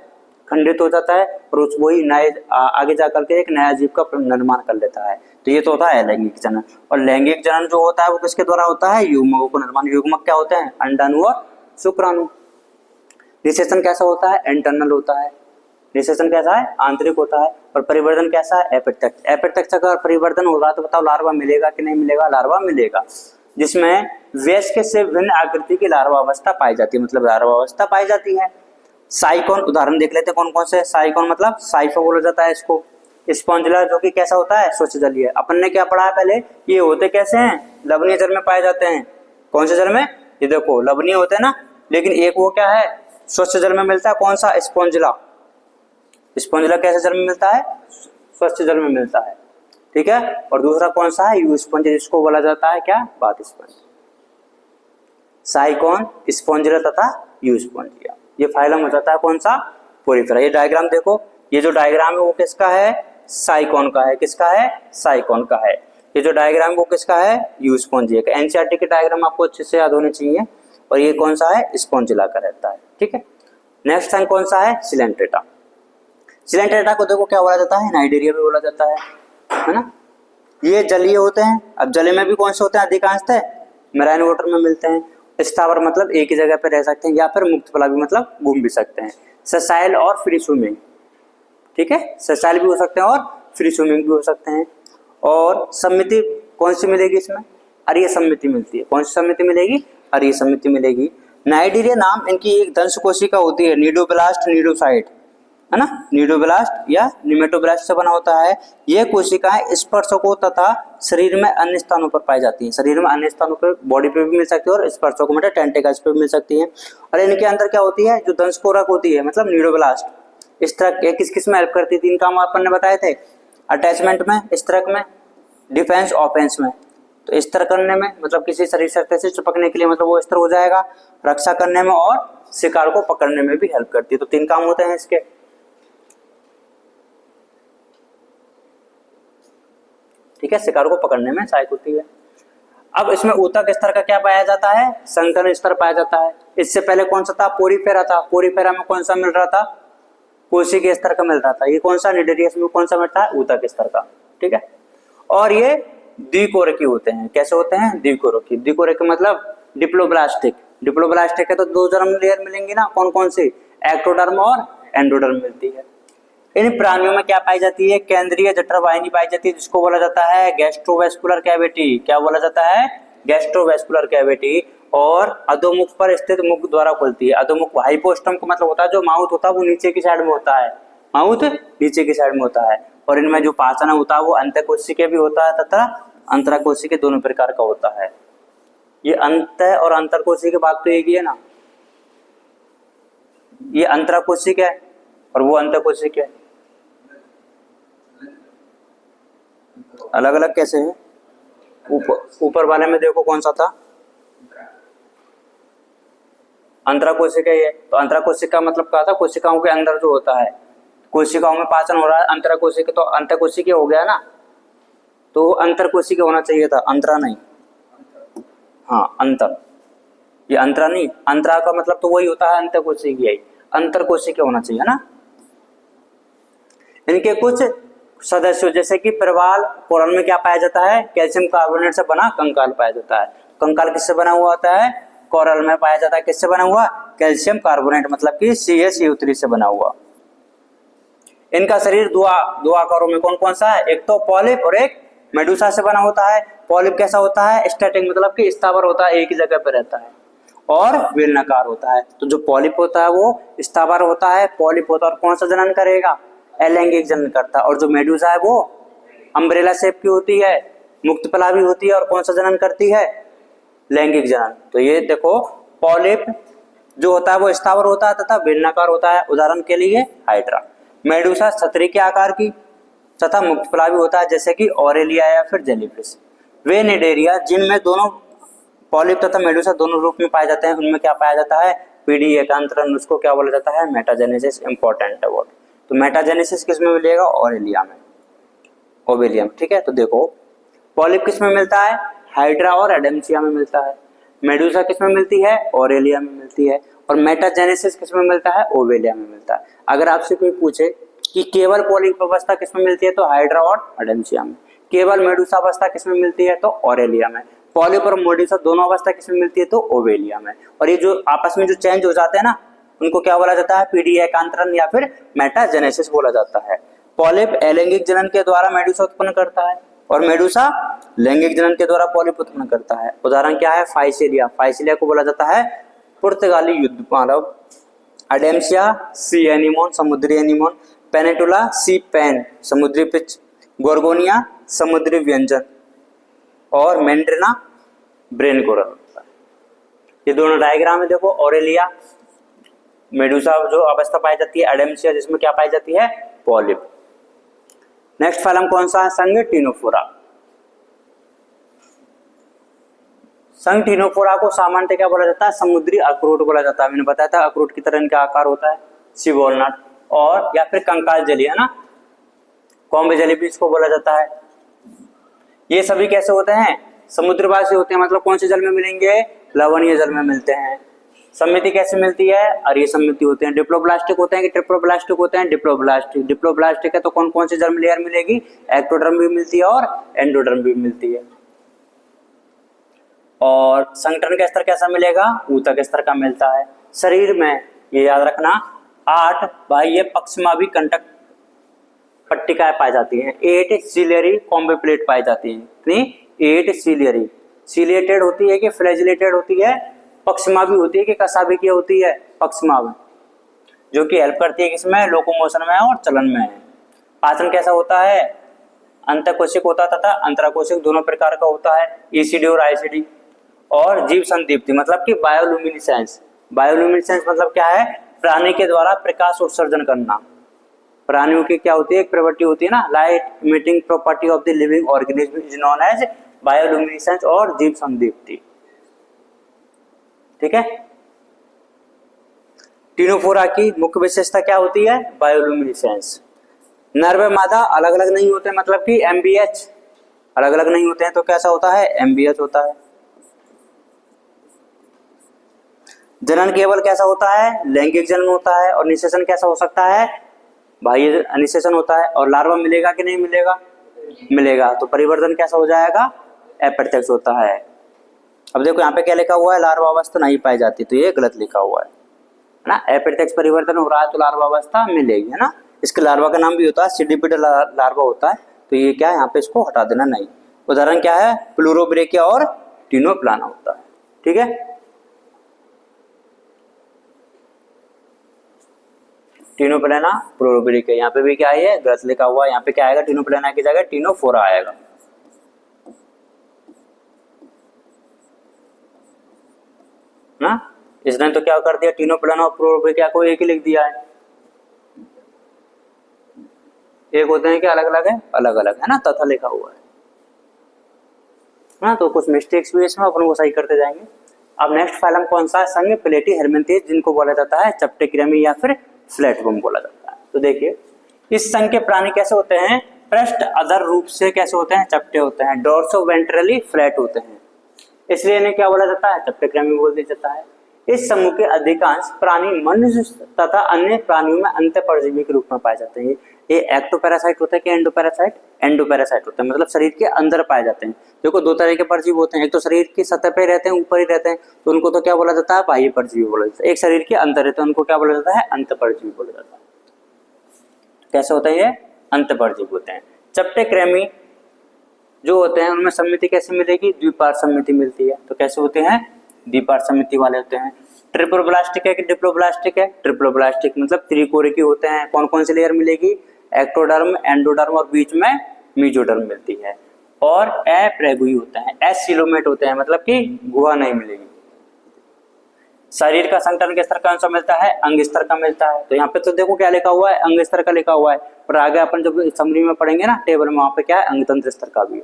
A: खंडित हो जाता है और उस वही नए आगे जाकर के एक नया जीव का निर्माण कर लेता है। तो ये तो होता है अलैंगिक जनन। और लैंगिक जनन जो होता है वो किसके द्वारा होता है, युग्मकों को निर्माण। युग्मक क्या होते हैं, अंडाणु और शुक्राणु। निषेचन कैसा होता है, इंटरनल होता है। निषेचन कैसा है, आंतरिक होता है। और परिवर्तन कैसा है, अप्रत्यक्ष। अप्रत्यक्ष अगर परिवर्तन होगा तो बताओ लार्वा मिलेगा कि नहीं मिलेगा, लार्वा मिलेगा, जिसमें वयस्क से भिन्न आकृति की लार्वा अवस्था पाई जाती है, मतलब लार्वा अवस्था पाई जाती है। साइकोन उदाहरण देख लेते हैं कौन कौन से। साइकोन मतलब साइफा बोला जाता है इसको। स्पॉन्जिला जो कि कैसा होता है, स्वच्छ जलीय। अपन ने क्या पढ़ा पहले, ये होते कैसे हैं, लवणीय जल में पाए जाते हैं। कौन से जल में, ये देखो लवणीय होते हैं ना, लेकिन एक वो क्या है, स्वच्छ जल में मिलता है। कौन सा, स्पॉन्जिला। स्पॉन्जिला कैसे जल में मिलता है, स्वच्छ जल में मिलता है, ठीक है। और दूसरा कौन सा है, यू स्पंज, जिसको बोला जाता है क्या, बात स्पंज। साइकोन, स्पॉन्जिला तथा यू स्पॉन्जिया, ये फाइलम हो जाता है कौन सा, पोरिफेरा। ये डायग्राम देखो, ये जो डायग्राम है वो किसका है, साइकोन का है। किसका है, साइकोन का है। ये जो डायग्राम वो किसका है, यू स्पॉन्जिया का। एनसीईआरटी के डायग्राम आपको अच्छे से याद होने चाहिए। और ये कौन सा है, स्पॉन्जिला का रहता है, ठीक है। नेक्स्ट टाइम कौन सा है, सिलेंट्रेटा। सिलेंट्रेटा को देखो क्या बोला जाता है, नाइडेरिया भी बोला जाता है ना। ये जलीय होते हैं। अब जलीय में भी कौन से होते हैं, अधिकांशतः मैराइन वाटर में मिलते हैं। स्थावर मतलब एक ही जगह पे रह सकते हैं, या फिर मुक्तपलावी मतलब घूम भी सकते हैं। ससाइल और फ्री स्विमिंग, ठीक है, ससाइल भी हो सकते हैं और फ्री स्विमिंग भी हो सकते हैं। और समिति कौन सी मिलेगी इसमें, अरीय समिति मिलती है। कौन सी समिति मिलेगी, अरीय समिति मिलेगी। नाइडेरिया नाम इनकी एक दंश कोशिका होती है, नीडोब्लास्ट नीडोसाइट, है ना, नीडोब्लास्ट या निमेटोब्लास्ट से बना होता है। ये कोशिकाएं स्पर्शकों तथा शरीर में अन्य स्थानों पर पाई जाती हैं। शरीर में अन्य स्थानों पर, बॉडी पे भी मिल सकती है और स्पर्शकों मतलब टेंटिकल्स पे भी मिल सकती हैं। और इनके अंदर क्या होती है, जो दंशकोरक होती है मतलब नीडोब्लास्ट, स्तरक, ये किस किस में हेल्प करती है, तीन काम अपन ने बताए थे, अटैचमेंट में, स्तरक में, डिफेंस ऑफेंस में। तो स्तर करने में मतलब किसी शरीर सत्य से चिपकने के लिए मतलब वो स्तर हो जाएगा, रक्षा करने में और शिकार को पकड़ने में भी हेल्प करती है। तो तीन काम होते हैं इसके, ठीक है, शिकार को पकड़ने में सहायक होती है। अब इसमें ऊतक स्तर का क्या पाया जाता है, संकरण स्तर पाया जाता है। इससे पहले कौन सा था, पोरीफेरा था। पोरीफेरा में कौन सा मिल रहा था, कोशिकीय स्तर का मिल रहा था। ये कौन सा, निडेरियस में कौन सा मिलता है, ऊतक स्तर का, ठीक है। और ये द्विकोरकी होते हैं। कैसे होते हैं, द्विकोरकी। द्विकोरकी मतलब डिप्लोब्लास्टिक। डिप्लोब्लास्टिक है तो दो जर्म लेयर मिलेंगी ना, कौन कौन सी, एक्टोडर्म और एंडोडर्म मिलती है। इन प्राणियों में क्या पाई जाती है, केंद्रीय जठर वाहिनी पाई जाती है, जिसको बोला जाता है गैस्ट्रोवेस्कुलर कैविटी। क्या बोला जाता है, गैस्ट्रोवेस्कुलर कैविटी। और अधोमुख पर स्थित मुख द्वारा खुलती है। अधोमुख, हाइपोस्टम का मतलब होता है जो माउथ होता है वो नीचे की साइड में होता है, माउथ नीचे की साइड में होता है। और इनमें जो पाचन होता है वो अंतःकोशिकीय भी होता है तथा अंतराकोशिकीय, दोनों प्रकार का होता है। ये अंत और अंतरकोशिकीय बात तो एक ही है ना, ये अंतराकोशिकीय है और वो अंतःकोशिकीय है। अलग अलग कैसे है, ऊपर वाले में देखो कौन सा था, अंतरा कोशिका ये, तो अंतरा कोशिका मतलब क्या था, कोशिकाओं के अंदर जो होता है, कोशिकाओं में पाचन हो रहा है, अंतरा कोशिका तो अंतर कोशिका हो गया ना, तो अंतर कोशिका होना चाहिए था, अंतरा नहीं, हाँ अंतर, ये अंतरा नहीं, अंतरा का मतलब तो वही होता है अंतर कोशिकीय, अंतर कोशिकीय होना चाहिए ना। इनके कुछ सदस्यों जैसे कि प्रवाल कोरल में क्या पाया जाता है, कैल्शियम कार्बोनेट से बना कंकाल पाया जाता है। कंकाल किससे बना हुआ होता है, कोरल में पाया जाता है, किससे बना हुआ, कैल्शियम कार्बोनेट मतलब कि CaCO3 से बना हुआ। इनका शरीर दो आकारों में कौन कौन सा है, एक तो पॉलिप और एक मेडुसा से बना होता है। पॉलिप कैसा होता है, स्टैटिक मतलब कि स्थावर होता है, एक ही जगह पर रहता है, और बेलनाकार होता है। तो जो पॉलिप होता है वो स्थावर होता है, पॉलिप होता है, और कौन सा जनन करेगा, अलैंगिक जनन करता है। और जो मेडुसा है वो अम्ब्रेला शेप की होती है, मुक्त पलावी होती है, और कौन सा जनन करती है, लैंगिक जनन। तो ये देखो पॉलिप जो होता है वो स्थावर होता है तथा बेलनाकार होता है, उदाहरण के लिए हाइड्रा। मेडुसा छतरी के आकार की तथा मुक्त पलावी होता है, जैसे कि ऑरेलिया या फिर जेलीफिश। वे निडेरिया जिनमें दोनों पॉलिप तथा मेडुसा दोनों रूप में पाए जाते हैं, उनमें क्या पाया जाता है, पीडी एकांतरण, उसको क्या बोला जाता है, मेटाजेनेसिस। इंपॉर्टेंट है वर्ड। तो मेटाजेनेसिस किस में मिलेगा, ऑरेलिया में, ओवेलियम। ठीक है, तो देखो पॉलिप किस में मिलता है, हाइड्रा और एडेम्सिया में मिलता है। मेडुसा किस में मिलती है, ऑरेलिया में मिलती है। और मेटाजेनेसिस किस में मिलता है, ओवेलिया में मिलता है। अगर आपसे कोई पूछे कि केवल पॉलिप अवस्था किस में मिलती है, तो हाइड्रा और एडेम्सिया में। केवल मेडुसा अवस्था किस में मिलती है, तो ऑरेलिया में। पॉलिप और मेडुसा दोनों अवस्था किस में मिलती है, तो ओवेलिया में। और ये जो आपस में जो चेंज हो जाते हैं ना, उनको क्या बोला जाता है, पीडी एकांतरण या फिर मेटाजेनेसिस बोला जाता है। पॉलिप अलैंगिक जनन के द्वारा मेडुसा उत्पन्न करता है, और मेडुसा लैंगिक जनन के द्वारा पॉलिप उत्पन्न करता है। उदाहरण क्या है, फाइसीलिया। फाइसीलिया को बोला जाता है पुर्तगाली युद्ध मानव। एडेम्सिया सी एनिमोन, समुद्री एनिमोन। पेनेटुला सी पेन, समुद्री पिच। गोर्गोनिया समुद्री व्यंजन, और मेंड्रिना ब्रेन कोरल। ये दोनों डायग्राम है, देखो ऑरेलिया मेडुसा जो अवस्था पाई जाती है, एडेम्सिया जिसमें क्या पाई जाती है, पॉलिप। नेक्स्ट फाइलम कौन सा है, संघ टिनोफोरा। संघ टिनोफोरा को सामान्यतः क्या बोला जाता है, समुद्री अखरोट बोला जाता है। मैंने बताया था अखरोट की तरह इनका आकार होता है, सी वॉलनट, और या फिर कंकाल जली है ना, कॉम्बे जली भी इसको बोला जाता है। ये सभी कैसे होते हैं, समुद्रवासी होते हैं, मतलब कौन से जल में मिलेंगे, लवणीय जल में मिलते हैं। समिति कैसे मिलती है, अरीय समिति होते हैं। डिप्लोब्लास्टिक होते हैं कि ट्रिप्लोब्लास्टिक होते हैं, डिप्लोब्लास्टिक। डिप्लोब्लास्टिक है तो कौन कौन सी जर्म लेयर मिलेगी, एक्टोडर्म भी मिलती है और एंडोडर्म भी मिलती है। और संगठन का स्तर कैसा मिलेगा, ऊतक स्तर का मिलता है। शरीर में ये याद रखना 8 बाह्य पक्षमावी कंटक पट्टिकाएं पाई जाती हैं, 8 सिलियरी कॉम्बे प्लेट पाई जाती हैं। कितनी, 8 सिलियरी। सिलिएटेड होती है कि फ्लैजिलेटेड होती है, पक्षमावी होती है कि कसाभिकीय होती है, पक्षमावी, जो कि हेल्प करती है किसमें, लोकोमोशन में और चलन में। पाचन कैसा होता है, अंतःकोशिक होता है तथा अंतराकोशिक दोनों प्रकार का होता है, ईसीडी और आईसीडी। और जीव संदीप्ति मतलब कि बायोलुमिनेसेंस। बायोलुमिनेसेंस मतलब क्या है, प्राणी के द्वारा प्रकाश उत्सर्जन करना। प्राणियों की क्या होती है, एक प्रॉपर्टी होती है ना, light emitting property of the living organism is known as bioluminescence और जीव संदीप्ति। ठीक है, टिनोफोरा की मुख्य विशेषता क्या होती है, बायोलुमिनेसेंस। नर व मादा अलग अलग नहीं होते, मतलब कि एमबीएच अलग अलग नहीं होते हैं, तो कैसा होता है, एमबीएच होता है। जनन केवल कैसा होता है, लैंगिक जनन होता है। और निषेचन कैसा हो सकता है, बाह्य निषेचन होता है। और लार्वा मिलेगा कि नहीं मिलेगा, मिलेगा। तो परिवर्तन कैसा हो जाएगा, अप्रत्यक्ष होता है। अब देखो यहाँ पे क्या लिखा हुआ है, लार्वा अवस्था नहीं पाई जाती, तो ये गलत लिखा हुआ है ना। अप्रत्यक्ष परिवर्तन हो रहा है तो लार्वा अवस्था मिलेगी, है ना। इसके लार्वा का नाम भी होता है सीडिपिड लार्वा होता है। तो ये क्या है, यहाँ पे इसको हटा देना नहीं। उदाहरण क्या है, प्लूरोब्रेकिया और टिनोप्लाना होता है। ठीक है, टिनोप्लाना प्लूरोब्रेकिया, यहाँ पे भी क्या है, गलत लिखा हुआ है। यहाँ पे क्या आएगा, टिनोप्लाना की जगह टिनोफोरा आएगा। ना, इसने तो क्या कर दिया, टिनोप्लाना और प्लूरोब्रेकिया को एक ही लिख दिया है। एक होते हैं कि अलग अलग है, अलग अलग है ना, तथा लिखा हुआ है ना। तो कुछ मिस्टेक्स भी इसमें अपन को सही करते जाएंगे। अब नेक्स्ट फाइलम कौन सा है? संघ प्लेटी हेलमिंथेज, जिनको बोला जाता है चपटे कृमि या फिर फ्लैटवर्म बोला जाता है। तो देखिए इस संघ के प्राणी कैसे होते हैं? पृष्ठ अधर रूप से कैसे होते हैं? चपटे होते हैं। डोर्सो वेंट्रली फ्लैट होते हैं, इसलिए इन्हें क्या बोला जाता है? चपटे कृमि बोल दिया जाता है। इस समूह के अधिकांश प्राणी मनुष्य तथा अन्य प्राणियों में अंतःपरजीवी के रूप में पाए जाते हैं। ये एक्टोपैरासाइट होता है कि एंडोपैरासाइट? एंडोपैरासाइट होता है, मतलब शरीर के अंदर पाए जाते हैं। देखो दो तरह के परजीवी होते हैं, एक तो शरीर की सतह पे रहते हैं, ऊपर ही रहते हैं, तो उनको तो क्या बोला जाता है? बाह्य परजीवी बोला जाता है। एक शरीर के अंदर रहते हैं, उनको क्या बोला जाता है? अंतःपरजीवी बोला जाता है। कैसे होता है ये? अंतःपरजीवी होते हैं। चपटे कृमि जो होते हैं उनमें सम्मिति कैसे मिलेगी? द्विपार्श्व सम्मिति मिलती है। तो कैसे होते हैं? द्विपार्श्व सम्मिति वाले होते हैं। ट्रिप्लोब्लास्टिक है कि डिप्लोब्लास्टिक है? ट्रिप्लोब्लास्टिक मतलब त्रिकोणिकी होते हैं। कौन कौन सी लेयर मिलेगी? एक्टोडर्म, एंडोडर्म और बीच में मेसोडर्म मिलती है। और अप्रेगुई होते हैं, एसिलोमेट होते हैं, मतलब कि गुहा नहीं मिलेगी। शरीर का संगठन स्तर कौन सा मिलता है? अंग स्तर का मिलता है। तो यहाँ पे तो देखो क्या लिखा हुआ है? अंग स्तर का लिखा हुआ है, और आगे अपन जब समरी में पढ़ेंगे ना टेबल में, वहां पे क्या है? अंग तंत्र स्तर का भी है।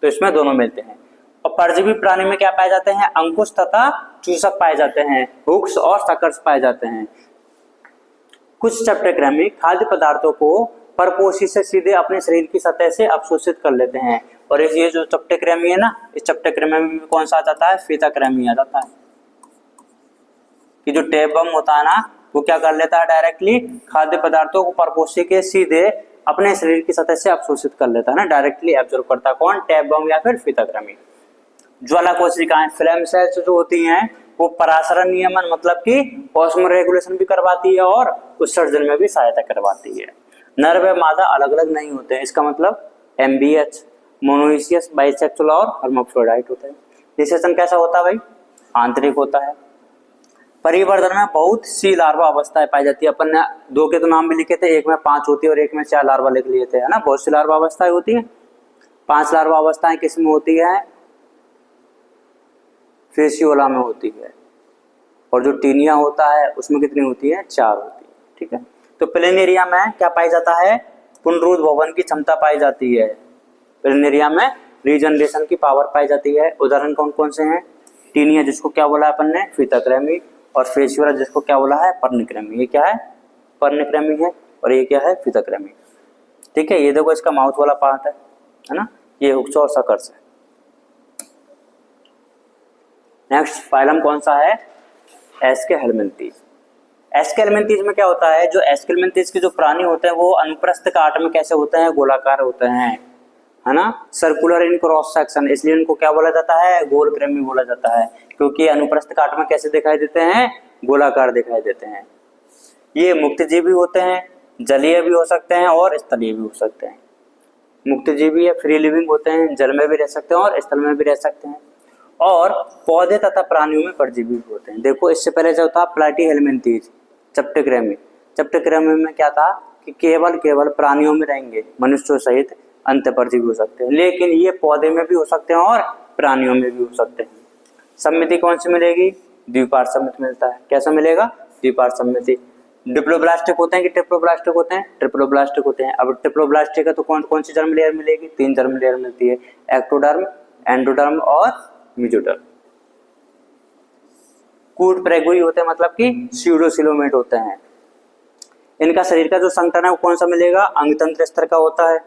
A: तो इसमें दोनों मिलते हैं। और परजीवी प्राणी में क्या पाए जाते हैं? अंकुश तथा चूसक पाए जाते हैं, हुक्स और सकर्स पाए जाते हैं। कुछ चपटे कृमि खाद्य पदार्थों को परपोषी से सीधे अपने शरीर की सतह से अवशोषित कर लेते हैं। और ये जो चपटे कृमि है ना, इस चपटे कृमि में कौन सा आ जाता है? फीता कृमि आ जाता है। कि जो टेपवर्म होता है ना, वो क्या कर लेता है? डायरेक्टली खाद्य पदार्थों को परपोषी के सीधे अपने शरीर की सतह से अवशोषित कर लेता है ना, डायरेक्टली एब्जॉर्ब करता है। कौन? टेपवर्म या फिर फीता कृमि। ज्वाला कोशिकाएं, फ्लेम सेल्स जो होती हैं, वो परासरण नियमन मतलब कि ऑस्मो रेगुलेशन भी करवाती है और उत्सर्जन में भी सहायता करवाती है। नर व मादा अलग अलग नहीं होते हैं, इसका मतलब एमबीएच, मोनोइसियस, बाइसेक्सुअल और हर्माफ्रोडाइट होते हैं। निषेचन कैसा होता है भाई? आंतरिक होता है। परिवर्धन में बहुत सी लार्वा अवस्थाएं पाई जाती है। अपन ने दो के तो नाम भी लिखे थे, एक में 5 होती है और एक में 4 लार्वा लिख लिए थे, है ना। बहुत सी लार्वा अवस्थाएं होती है। 5 लार्वा अवस्थाएं किस में होती है? फेसियोला में होती है। और जो टीनिया होता है उसमें कितनी होती है? 4 होती है। ठीक है। तो प्लेनेरिया में क्या पाई जाता है? पुनरुद्भवन की क्षमता पाई जाती है। प्लेनेरिया में रीजनरेशन की पावर पाई जाती है। उदाहरण कौन कौन से हैं? टीनिया जिसको क्या बोला अपन ने? फीता कृमि। और फेसियोला जिसको क्या बोला है? पर्णकृमि। ये क्या है? पर्णकृमि है। और ये क्या है? फीता कृमि। ठीक है। ये देखो इसका माउथ वाला पार्ट है ना, ये हुक्स और सकर्स है। नेक्स्ट फाइलम कौन सा है? एस्केहेलमिन्थीज। एस्केहेलमिन्थीज में क्या होता है? जो एस्केहेलमिन्थीज के जो प्राणी होते हैं वो अनुप्रस्थ काट में कैसे होते हैं? गोलाकार होते हैं, है ना, सर्कुलर इन क्रॉस सेक्शन, इसलिए इनको क्या बोला जाता है? गोल कृमि बोला जाता है, क्योंकि अनुप्रस्थ काट में कैसे दिखाई देते हैं? गोलाकार दिखाई देते हैं। ये मुक्तजीवी होते हैं, जलीय भी हो सकते हैं और स्थलीय भी हो सकते हैं। मुक्तजीवी या फ्री लिविंग होते हैं, जल में भी रह सकते हैं और स्थल में भी रह सकते हैं। और पौधे तथा प्राणियों में परजीवी भी होते हैं। देखो इससे पहले जो था प्लैटीहेलमिन्थीज, चपटे कृमि। चपटे कृमि में क्या था कि केवल प्राणियों में रहेंगे, मनुष्यों सहित अंतःपरजीवी हो सकते हैं, लेकिन ये पौधे में भी हो सकते हैं और प्राणियों में भी हो सकते हैं। सम्मिति कौन सी मिलेगी? द्विपार्श्व सम्मिति मिलता है। कैसा मिलेगा? द्विपार्श्व सम्मिति। डिप्लोब्लास्टिक होते हैं कि ट्रिप्लोब्लास्टिक होते हैं? ट्रिप्लोब्लास्टिक होते हैं। अब ट्रिप्लोब्लास्टिक है तो कौन कौन सी जर्म लेयर मिलेगी? 3 जर्म लेयर मिलती है, एक्टोडर्म, एंडोडर्म और मेसोडर्म। कूट प्रेगुई होते हैं, मतलब कि स्यूडोसिलोमेट होते हैं। इनका शरीर का जो संगठन है वो कौन सा मिलेगा? अंगतंत्र स्तर का होता है।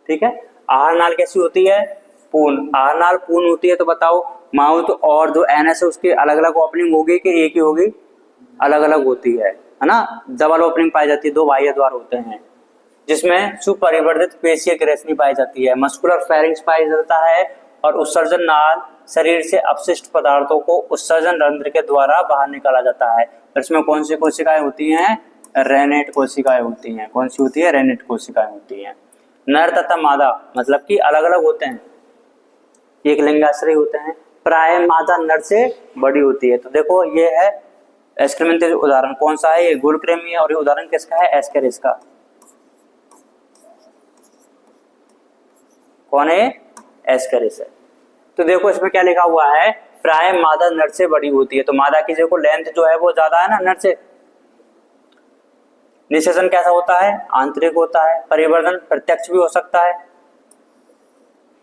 A: ठीक है। आहार नाल कैसी होती है? पूर्ण। आहार नाल पूर्ण होती है तो बताओ, माउथ और जो एनएस है उसकी अलग अलग ओपनिंग होगी कि एक ही होगी? अलग अलग होती है ना। डबल ओपनिंग पाई जाती है, 2 बाह्य द्वार होते हैं, जिसमें सुपरिवर्तित पेशीय ग्रेसनी पाई जाती है, मस्कुलर फेरिंक्स पाई जाता है और उत्सर्जन नाल शरीर से अपशिष्ट पदार्थों को उत्सर्जन रंध्र के द्वारा बाहर निकाला जाता है। इसमें कौन सी कोशिकाएं होती हैं? रेनेट कोशिकाएं होती हैं। कौन सी होती है? रेनेट कोशिकाएं होती हैं। नर तथा मादा मतलब कि अलग अलग होते हैं, एक लिंगाश्रय होते हैं। प्राय मादा नर से बड़ी होती है। तो देखो ये है एस्केहेलमिन्थीज। उदाहरण कौन सा है? ये गोलकृमि है। और ये उदाहरण किसका है? एस्केरिस का। कौन है? एस्केरिस है। तो देखो इसमें क्या लिखा हुआ है? प्राय मादा नर से बड़ी होती है। तो मादा की देखो लेंथ जो है वो ज्यादा है ना नर से। निषेचन कैसा होता है? आंतरिक होता है। परिवर्धन प्रत्यक्ष भी हो सकता है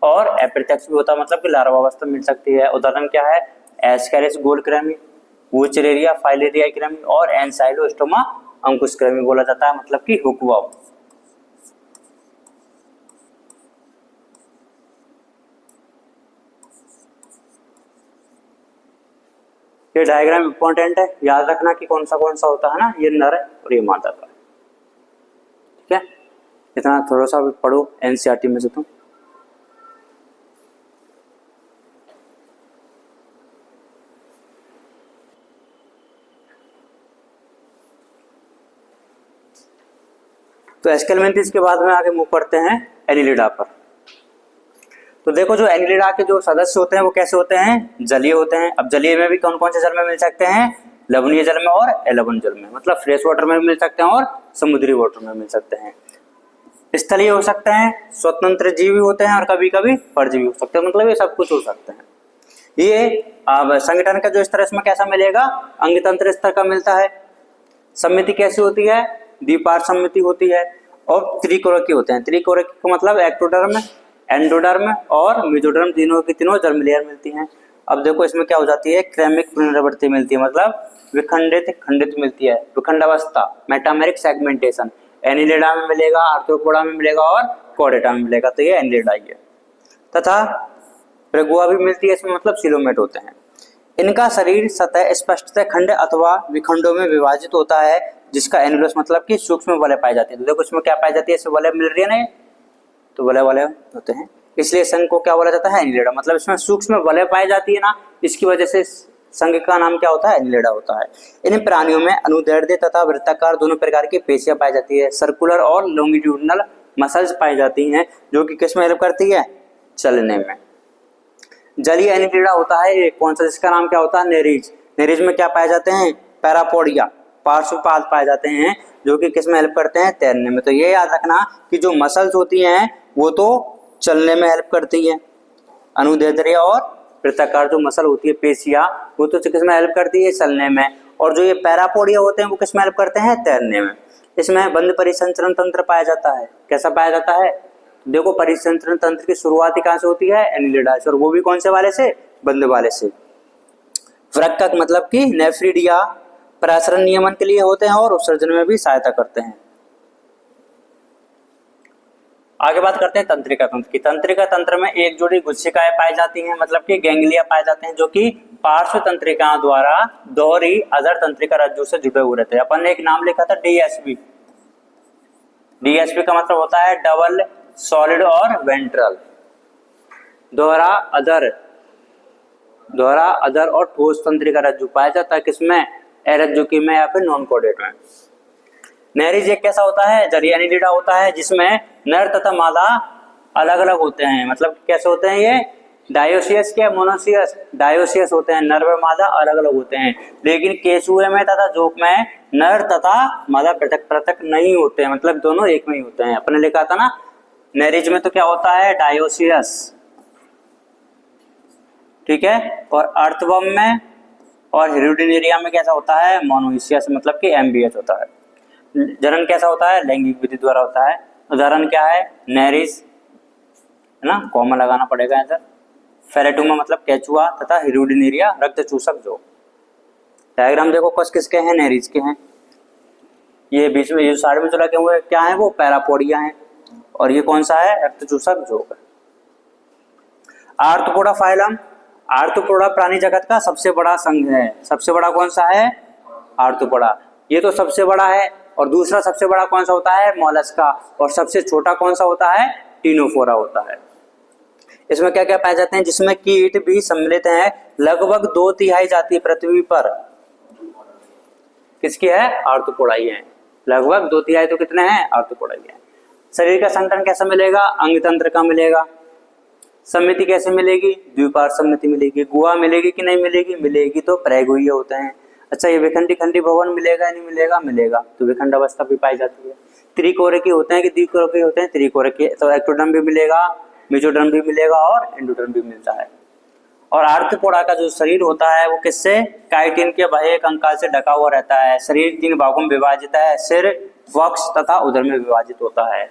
A: और अप्रत्यक्ष भी होता है, मतलब कि लार्वा अवस्था मिल सकती है। उदाहरण क्या है? एस्केरिस गोल कृमि, वुचरेरिया फाइलेरिया कृमि और एनसाइलोस्टोमा अंकुश कृमि बोला जाता है, मतलब कि हुकवर्म। ये डायग्राम इंपॉर्टेंट है, याद रखना कि कौन सा होता है ना, ये नर और ये मादा का। ठीक है, इतना थोड़ा सा भी पढ़ो एनसीईआरटी में से तुम। तो एस्केलमेंथिस के बाद में आगे मूव करते हैं एनिलिडा पर। तो देखो जो एनिलिडा के जो सदस्य होते हैं वो कैसे होते हैं, जलीय होते हैं। अब जलीय में भी कौन कौन से जल में मिल सकते हैं, लवणीय जल में और एलवण जल में, मतलब फ्रेश वाटर में मिल सकते हैं और समुद्री वाटर में मिल सकते हैं। स्थलीय हो सकते हैं, स्वतंत्र जीवी होते हैं और कभी कभी परजीवी हो सकते हैं, मतलब ये सब कुछ हो सकते हैं। ये अब संगठन का जो स्तर इसमें कैसा मिलेगा, अंग तंत्र स्तर का मिलता है। समिति कैसी होती है, द्विपार्श्व समिति होती है और त्रिकोरकी होते हैं। त्रिकोरकी का मतलब एक्टोडर्म, एंडोडर्म और मेसोडर्म, तीनों की तीनों जर्म लेयर मिलती हैं। अब देखो इसमें क्या हो जाती है, क्रैमिक पुनरावृत्ति मिलती है, मतलब विखंडित खंडित मिलती है, विखंडावस्था, मेटामेरिक सेगमेंटेशन एनिलिडा में मिलेगा, आर्थ्रोपोडा में मिलेगा और कॉर्डेटा में मिलेगा। तो ये एनिलिडा ही है। तथा प्रगुआ भी मिलती है इसमें, मतलब सिलोमेट होते हैं। इनका शरीर सतह स्पष्टतः खंड अथवा विखंडों में विभाजित होता है, जिसका एनुलस मतलब कि सूक्ष्म वलय पाई जाती है। तो देखो इसमें क्या पाई जाती है, इसमें वलय मिल रही है ना, तो वलय वलय होते हैं, इसलिए संघ को क्या बोला जाता है, एनिलिडा। मतलब इसमें सूक्ष्म वलय पाई जाती है ना, इसकी वजह से संघ का नाम क्या होता है, एनिलिडा होता है। इन प्राणियों में अनुदैर्ध्य तथा वृत्ताकार दोनों प्रकार की पेशियां पाई जाती है। सर्कुलर और लॉन्गिट्यूडिनल मसल्स पाई जाती हैं, जो कि किस में हेल्प करती है, चलने में। जलीय एनिलिडा होता है एक कौन सा, जिसका नाम क्या होता है, नेरीज। नेरीज में क्या पाए जाते हैं, पैरापोडिया, पार्श्वपाद पाए जाते हैं, जो कि किस में हेल्प करते हैं, तैरने में। तो ये याद रखना कि जो मसल्स होती हैं वो तो चलने में हेल्प करती है, अनुदैर्ध्य और वृत्ताकार जो मसल होती है पेशियां, वो तो किस में हेल्प करती है, चलने में। और जो ये पैरापोडिया होते हैं वो किस में हेल्प करते हैं, तैरने में। इसमें बंद परिसंचरण तंत्र पाया जाता है। कैसा पाया जाता है, देखो परिसंचरण तंत्र की शुरुआत कहां से होती है, एनिलिडा से, और वो भी कौन से वाले से, बंद वाले से। वृक्कक मतलब कि नेफ्रिडिया प्रसरण नियमन के लिए होते हैं और उत्सर्जन में भी सहायता करते हैं। आगे बात करते हैं तंत्रिका तंत्र की। तंत्रिका तंत्र में एक जोड़ी गुच्छिकाएं पाई जाती हैं, मतलब कि गैंग्लिया पाए जाते हैं, जो कि पार्श्व तंत्रिकाओं द्वारा दोहरी अधर तंत्रिका रज्जु से जुड़े हुए रहते हैं। अपन ने एक नाम लिखा था डीएसबी। डीएसबी का मतलब होता है डबल सॉलिड और वेंट्रल, दोहरा अधर और ठोस तंत्रिका रज्जु पाया जाता है, किसमें, एरज्जुकी में या फिर नॉन कॉर्डेट में। नेरिज एक कैसा होता है, जलीय एनिलिडा होता है, जिसमें नर तथा मादा अलग अलग होते हैं। मतलब कैसे होते हैं ये, डायोसियस क्या मोनोसियस, डायोसियस होते हैं, नर व मादा अलग अलग होते हैं। लेकिन केचुए में तथा जोंक में नर तथा मादा पृथक पृथक नहीं होते हैं, मतलब दोनों एक में ही होते हैं। अपने लिखा था ना, नेरिज में तो क्या होता है, डायोसियस, ठीक है, और अर्थवर्म में और हिरुडिनेरिया में कैसा होता है, मोनोइसियस, मतलब कि एमबीएच होता है। जनन कैसा होता है, लैंगिक विधि द्वारा होता है। उदाहरण क्या है, नेरिज है ना, कॉमा लगाना पड़ेगा इधर। फेरेटुमा मतलब केचुआ तथा हिरुडिनेरिया रक्त चूसक जो। डायग्राम देखो कस किसके हैं, नेरिज के हैं। ये बीच में ये साइड में जो लगे हुए क्या है, वो पैरापोडिया है, और ये कौन सा है, रक्त चूसक जो। आर्थ्रोपोडा फाइलम, आर्थ्रोपोडा प्राणी जगत का सबसे बड़ा संघ है। सबसे बड़ा कौन सा है, आर्थ्रोपोडा, ये तो सबसे बड़ा है। और दूसरा सबसे बड़ा कौन सा होता है, मोलस्का, और सबसे छोटा कौन सा होता है, टीनोफोरा होता है। इसमें क्या क्या पाए जाते हैं, जिसमें कीट भी सम्मिलित हैं। लगभग 2/3 जाति पृथ्वी पर किसकी है, आर्थ्रोपोडा ही है। लगभग 2/3 तो कितने हैं, आर्थ्रोपोडा ही है। शरीर का संगठन कैसा मिलेगा, अंग तंत्र का मिलेगा। समिति कैसे मिलेगी, द्विपार्श्व समिति मिलेगी। गुहा मिलेगी कि नहीं मिलेगी, मिलेगी, तो प्रैगुह्य होते हैं। अच्छा, ये विखंडी खंडी भवन मिलेगा नहीं मिलेगा, मिलेगा, तो विखंड अवस्था भी पाई जाती है। त्रिकोरकी होते हैं कि द्विकोरकी होते हैं, त्रिकोरकी, तो एक्टोडर्म भी मिलेगा, मेसोडर्म भी मिलेगा और एंडोडर्म भी मिलता है। और आर्थ्रोपोडा का जो शरीर होता है वो किससे, काइटिन के बाह्य कंकाल से ढका हुआ रहता है। शरीर 3 भागों में विभाजित है, सिर, वक्ष तथा उदर में विभाजित होता है।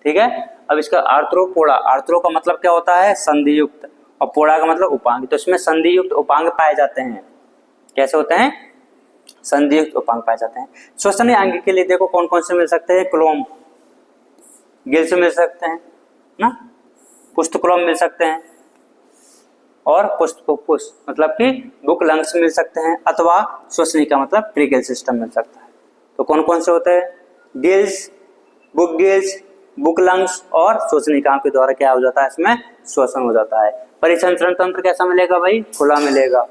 A: ठीक है, अब इसका आर्थ्रोपोडा, आर्थ्रो का मतलब क्या होता है, संधियुक्त, और पोड़ा का मतलब उपांग। तो इसमें संधि युक्त उपांग पाए जाते हैं। कैसे होते हैं? संधि युक्त उपांग पाए जाते हैं। श्वसनीय अंग के लिए देखो कौन कौन से मिल सकते हैं? क्लोम गिल्स मिल सकते हैं ना, पुष्टक्लोम मिल सकते हैं, और पुष्टपुप्पुस मतलब कि बुक लंग्स मिल सकते हैं, अथवा श्वसनिका मतलब ट्रिगल सिस्टम मिल सकता है। तो कौन कौन से होते हैं? Gills, book gills, book lungs और श्वसनिकाओं के द्वारा क्या हो जाता है? इसमें श्वसन हो जाता है। परिसंचरण तंत्र कैसा मिलेगा भाई? खुला मिलेगा।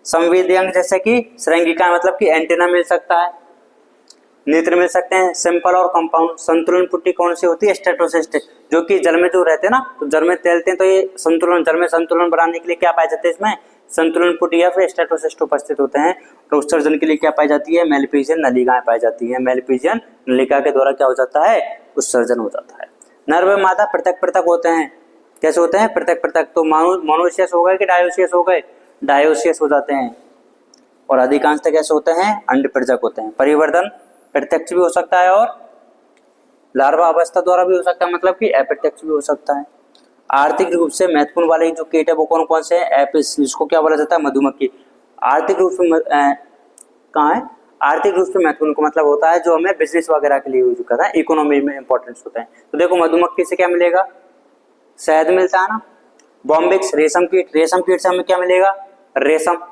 A: संवेदी अंग जैसे कि श्रृंगिका मतलब कि एंटीना मिल सकता है, नेत्र मिल सकते हैं, सिंपल और कंपाउंड। संतुलन पुट्टी कौन सी होती है? स्टेटोसिस्ट, जो कि जल में जो रहते हैं ना, तो जल में तैरते हैं, तो ये संतुलन, जल में संतुलन बनाने के लिए क्या पाए जाते हैं? इसमें संतुलन पुट्टी या फिर स्टेटोसिस्ट उपस्थित होते हैं। और उत्सर्जन के लिए क्या पाई जाती है? मेलफिजियन नलिकाएं पाई जाती है। मेलफिजियन नलिका के द्वारा क्या हो जाता है? उत्सर्जन हो जाता है। नर व मादा पृथक पृथक होते हैं। कैसे होते हैं? पृथक पृथक। तो मोनोसियस हो गए कि डायोसियस हो गए? डायोसियस हो जाते हैं। और अधिकांशतः कैसे होते हैं? अंड पृथक होते हैं। परिवर्धन प्रत्यक्ष भी हो सकता है और लार्वा अवस्था द्वारा भी हो सकता है, मतलब कि अप्रत्यक्ष भी हो सकता है। आर्थिक रूप से महत्वपूर्ण वाले जो कीट है वो कौन कौन से हैं? एपिस, जिसको क्या बोला जाता है? मधुमक्खी। आर्थिक रूप से कहाँ है? आर्थिक रूप से महत्वपूर्ण का मतलब होता है जो हमें बिजनेस वगैरह के लिए यूज करता है, इकोनॉमी में इंपॉर्टेंस होता है। तो देखो मधुमक्खी से क्या मिलेगा? शहद मिलता है ना। बॉम्बिक्स रेशम कीट, रेशम कीट से हमें क्या मिलेगा? रेशम।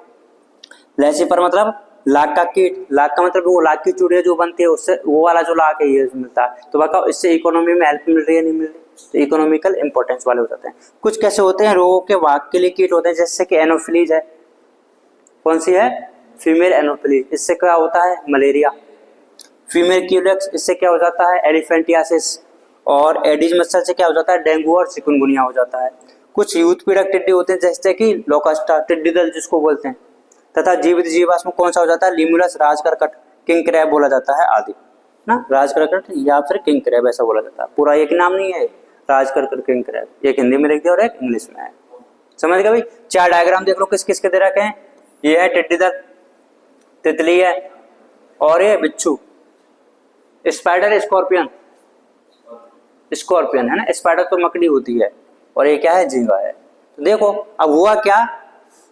A: लेसिफर मतलब लाख का कीट, लाख का मतलब वो लाख की चूड़ियां जो बनती है उससे वो वाला जो लाख है ये मिलता है। तो बताओ इससे इकोनॉमी में हेल्प मिल रही है नहीं मिल रही? तो इकोनॉमिकल इंपॉर्टेंस वाले हो जाते हैं। कुछ कैसे होते हैं? रोगों के वाहक के लिए कीट होते हैं, जैसे कि एनोफिलीज है। कौन सी है? Female anopheles. इससे क्या होता है? मलेरिया। फीमेल क्यूलेक्स, इससे क्या हो जाता है? एलिफेंटियासिस। और एडिज मच्छर से क्या हो जाता है? डेंगू और चिकनगुनिया हो जाता है। कुछ यूथ पीड़क टिड्डे होते हैं जैसे कि लोकास्टा, टिड्डी दल जिसको बोलते हैं। तथा जीवित जीवाश्म कौन सा हो जाता है? लिमुलस, राजकरकट, किंग क्रैब बोला जाता है आदि ना। राजकरकट या फिर किंग क्रैब ऐसा बोला जाता है। पूरा एक नाम नहीं है राजकरकट, किंग क्रैब, एक हिंदी में लिख दिया और एक इंग्लिश में है। समझ गए भाई? चार डायग्राम देख लो किस किस के दे रखे हैं। ये है टिड्डी दल, तितली है, और ये बिच्छू, स्पाइडर, स्कॉर्पियन, स्कॉर्पियन है ना। स्पाइडर तो मकड़ी होती है, और ये क्या है? झींगा है। तो देखो अब हुआ क्या,